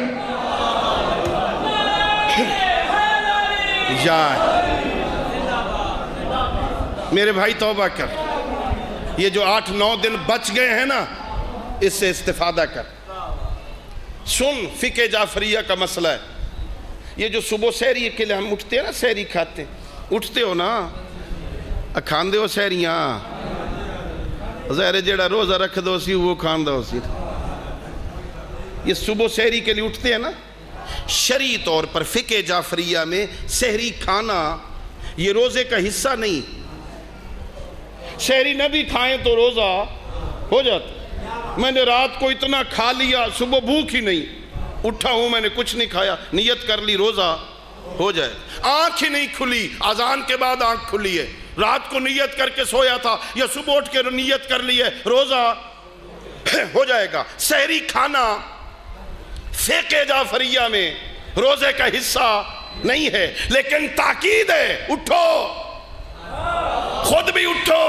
میرے بھائی توبہ کر، یہ جو 8-9 دن بچ گئے ہیں نا، اس سے استفادہ کر۔ سن فقہ جعفریہ کا مسئلہ ہے، یہ جو صبح سحری کے لئے ہم اٹھتے ہیں نا، سحری کھاتے ہیں، اٹھتے ہو نا، کھان دے ہو سحریاں، ظاہر جیڑا روزہ رکھ دو سی وہ کھان دو سی، یہ صبح سحری کے لئے اٹھتے ہیں نا۔ شرعی طور پر فقہ جعفریہ میں سحری کھانا یہ روزے کا حصہ نہیں، سحری نہ بھی کھائیں تو روزہ ہو جاتا۔ میں نے رات کو اتنا کھا لیا، صبح بھوک ہی نہیں، اٹھا ہوں میں نے کچھ نہیں کھایا، نیت کر لی روزہ ہو جائے۔ آنکھ ہی نہیں کھلی، اذان کے بعد آنکھ کھلی ہے، رات کو نیت کر کے سویا تھا یا صبح اٹھ کے نیت کر لی ہے، روزہ ہو جائے گا۔ سحری کھانا فقہ جعفریہ میں روزے کا حصہ نہیں ہے، لیکن تاکید ہے، اٹھو، خود بھی اٹھو،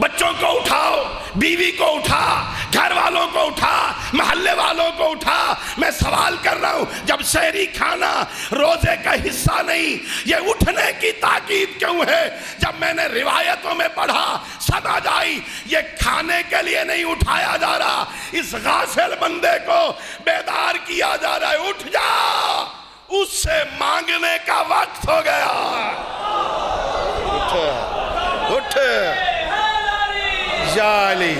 بچوں کو اٹھاؤ، بیوی کو اٹھا، گھر والوں کو اٹھا، محلے والوں کو اٹھا۔ میں سوال کر رہا ہوں، جب سحری کھانا روزے کا حصہ نہیں، یہ اٹھنے کی تاکید کیوں ہے؟ جب میں نے روایتوں میں پڑھا، سمجھ آئی یہ کھانے کے لیے نہیں اٹھایا جا رہا، اس غافل بندے کو بیدار کیا جا رہا ہے، اٹھ جا، اس سے مانگنے کا وقت ہو گیا۔ اٹھ جالی،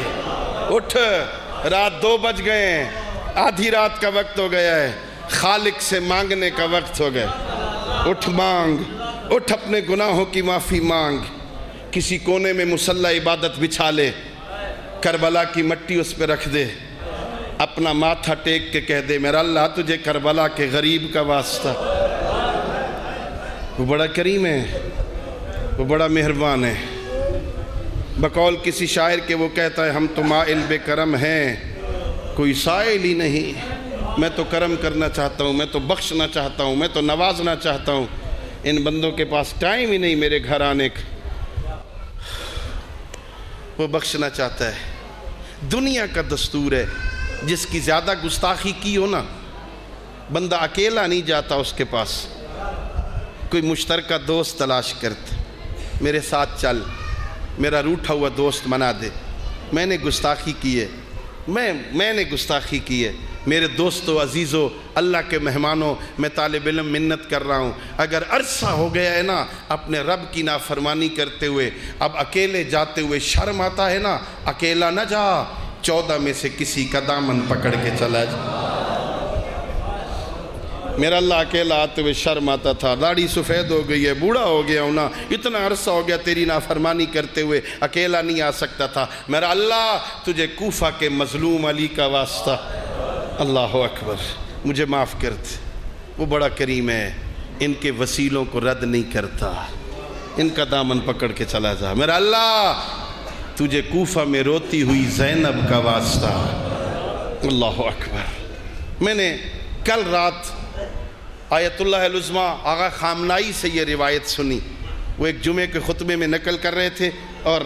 اٹھ، رات 2 بج گئے ہیں، آدھی رات کا وقت ہو گیا ہے، خالق سے مانگنے کا وقت ہو گیا۔ اٹھ مانگ، اٹھ اپنے گناہوں کی معافی مانگ، کسی کونے میں مصلی عبادت بچھا لے، کربلا کی مٹی اس پہ رکھ دے، اپنا ماتھا ٹیک کے کہہ دے میرا اللہ تجھے کربلا کے غریب کا واسطہ۔ وہ بڑا کریم ہے، وہ بڑا مہربان ہے۔ بقول کسی شاعر کے وہ کہتا ہے ہم تو مائل بے کرم ہیں، کوئی سائل ہی نہیں۔ میں تو کرم کرنا چاہتا ہوں، میں تو بخشنا چاہتا ہوں، میں تو نوازنا چاہتا ہوں، ان بندوں کے پاس ٹائم ہی نہیں میرے گھر آنے کا۔ وہ بخشنا چاہتا ہے۔ دنیا کا دستور ہے، جس کی زیادہ گستاخی کی ہو نا، بندہ اکیلا نہیں جاتا اس کے پاس، کوئی مشترکہ دوست تلاش کرتا، میرے ساتھ چل، میرا روٹھا ہوا دوست بنا دے، میں نے گستاخی کی ہے، میں نے گستاخی کی ہے، میرے دوستو عزیزو اللہ کے مہمانوں، میں طالب علم منت کر رہا ہوں، اگر عرصہ ہو گیا ہے نا اپنے رب کی نافرمانی کرتے ہوئے، اب اکیلے جاتے ہوئے شرم آتا ہے نا، اکیلا نہ جا، 14 میں سے کسی کا دامن پکڑ کے چلا جا۔ میرا اللہ اکیلا آتے ہوئے شرم آتا تھا، داڑھی سفید ہو گئی ہے، بوڑھا ہو گیا ہوں نا، اتنا عرصہ ہو گیا تیری نافرمانی کرتے ہوئے اکیلا نہیں آ سکتا تھا، میرا اللہ تجھے کوفہ کے مظلوم علی کا واسطہ، اللہ اکبر، مجھے معاف کر دے۔ وہ بڑا کریم ہے، ان کے وسیلوں کو رد نہیں کرتا، ان کا دامن پکڑ کے چلا جا۔ میرا اللہ تجھے کوفہ میں روتی ہوئی زینب کا واسطہ، اللہ اکبر۔ میں نے کل رات آیت اللہ العظمیٰ آغا خامنائی سے یہ روایت سنی، وہ ایک جمعے کے خطبے میں نقل کر رہے تھے اور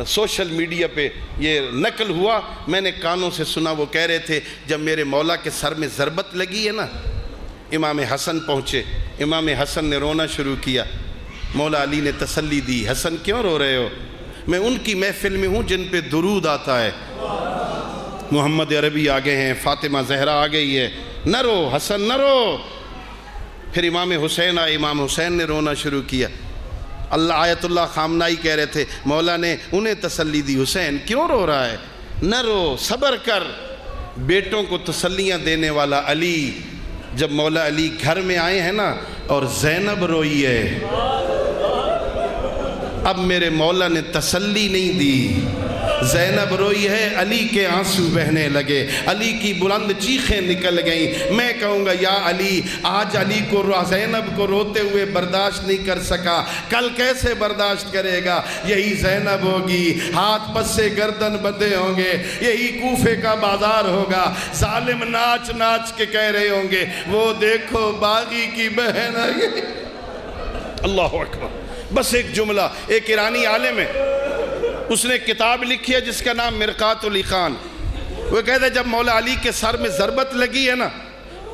سوشل میڈیا پہ یہ نقل ہوا، میں نے کانوں سے سنا، وہ کہہ رہے تھے جب میرے مولا کے سر میں ضربت لگی ہے نا، امام حسن پہنچے، امام حسن نے رونا شروع کیا، مولا علی نے تسلی دی، حسن کیوں رو رہے ہو؟ میں ان کی محفل میں ہوں جن پہ درود آتا ہے، محمد عربی آگے ہیں، فاطمہ زہرا آ گئی ہے، نہ رو حسن نہ رو۔ پھر امام حسین آئے، امام حسین نے رونا شروع کیا، اللہ آیت اللہ خامنائی کہہ رہے تھے مولا نے انہیں تسلی دی، حسین کیوں رو رہا ہے؟ نہ رو، صبر کر، بیٹوں کو تسلیاں دینے والا علی جب مولا علی گھر میں آئے ہیں نا اور زینب روئی ہے، اب میرے مولا نے تسلی نہیں دی، زینب روئی ہے، علی کے آنسو بہنے لگے، علی کی بلند چیخیں نکل گئیں۔ میں کہوں گا یا علی، آج علی کو زینب کو روتے ہوئے برداشت نہیں کر سکا، کل کیسے برداشت کرے گا؟ یہی زینب ہوگی، ہاتھ پسے گردن بندھے ہوں گے، یہی کوفے کا بازار ہوگا، ظالم ناچ ناچ کے کہہ رہے ہوں گے وہ دیکھو باغی کی بہن ہے۔ اللہ اکبر۔ بس ایک جملہ، ایک ایرانی عالم ہے، اس نے کتاب لکھی ہے جس کا نام مرقات الایقان۔ وہ کہتا ہے جب مولا علی کے سر میں ضربت لگی ہے نا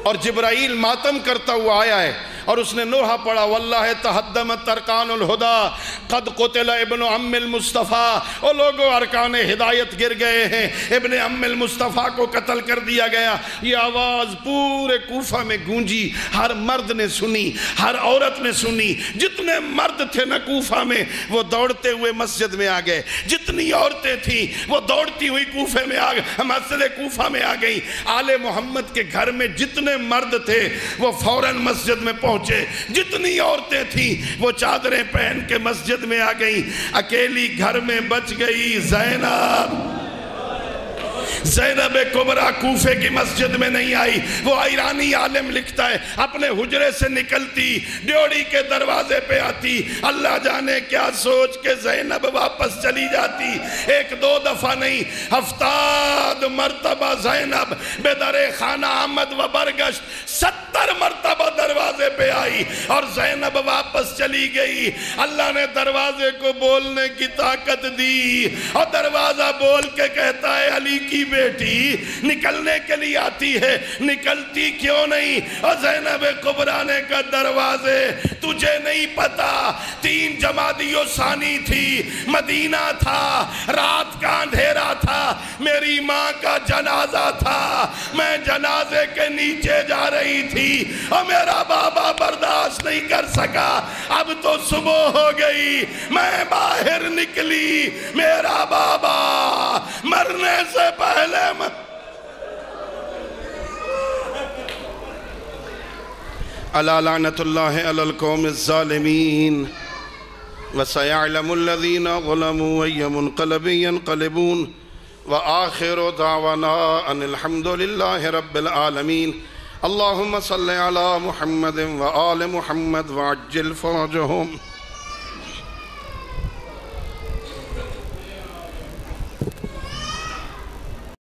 اور جبرائیل ماتم کرتا ہوا آیا ہے اور اس نے نوحہ پڑھا واللہ تہدمت ارکان الہدا قد قتل ابن ام المصطفیٰ، او لوگوں ارکان ہدایت گر گئے ہیں، ابن ام المصطفیٰ کو قتل کر دیا گیا۔ یہ آواز پورے کوفہ میں گونجی، ہر مرد نے سنی، ہر عورت نے سنی، جتنے مرد تھے نا کوفہ میں وہ دوڑتے ہوئے مسجد میں آ گئے، جتنی عورتیں تھیں وہ دوڑتی ہوئی کوفے میں آ گئے، مسجد کوفہ میں آ گئی۔ آل محمد کے گھر میں جتنے مرد تھے وہ فوراً مسجد میں پہنچے، جتنی عورتیں تھیں وہ چادریں پہن کے مسجد میں آ گئیں۔ اکیلی گھر میں بچ گئی زینب۔ زینب کبریٰ کوفے کی مسجد میں نہیں آئی۔ وہ ایرانی عالم لکھتا ہے اپنے حجرے سے نکلتی، ڈیوڑی کے دروازے پہ آتی، اللہ جانے کیا سوچ کے زینب واپس چلی جاتی۔ ایک دو دفعہ نہیں، 70 مرتبہ زینب بے در خانہ آمد و برگشت، 70 مرتبہ دروازے پہ آئی اور زینب واپس چلی گئی۔ اللہ نے دروازے کو بولنے کی طاقت دی اور دروازہ بول کے کہتا ہے علی کی بیٹی نکلنے کے لیے آتی ہے، نکلتی کیوں نہیں؟ اور زینب کبریٰ نے کہا دروازے تجھے نہیں پتا، 3 جمادی الثانی تھی، مدینہ تھا، رات کا اندھیرا تھا، میری ماں کا جنازہ تھا، میں جنازے کے نیچے جا رہی تھی اور میرا بابا برداشت نہیں کر سکا، اب تو صبح ہو گئی، میں باہر نکلی، میرا بابا مرنے سے پہلے الا لعنت اللہ علی القوم الظالمین وسيعلم الذين ظلموا أي منقلب ينقلبون وآخر دعوانا أن الحمد لله رب العالمين اللهم صل على محمد وآل محمد وعجل فرجهم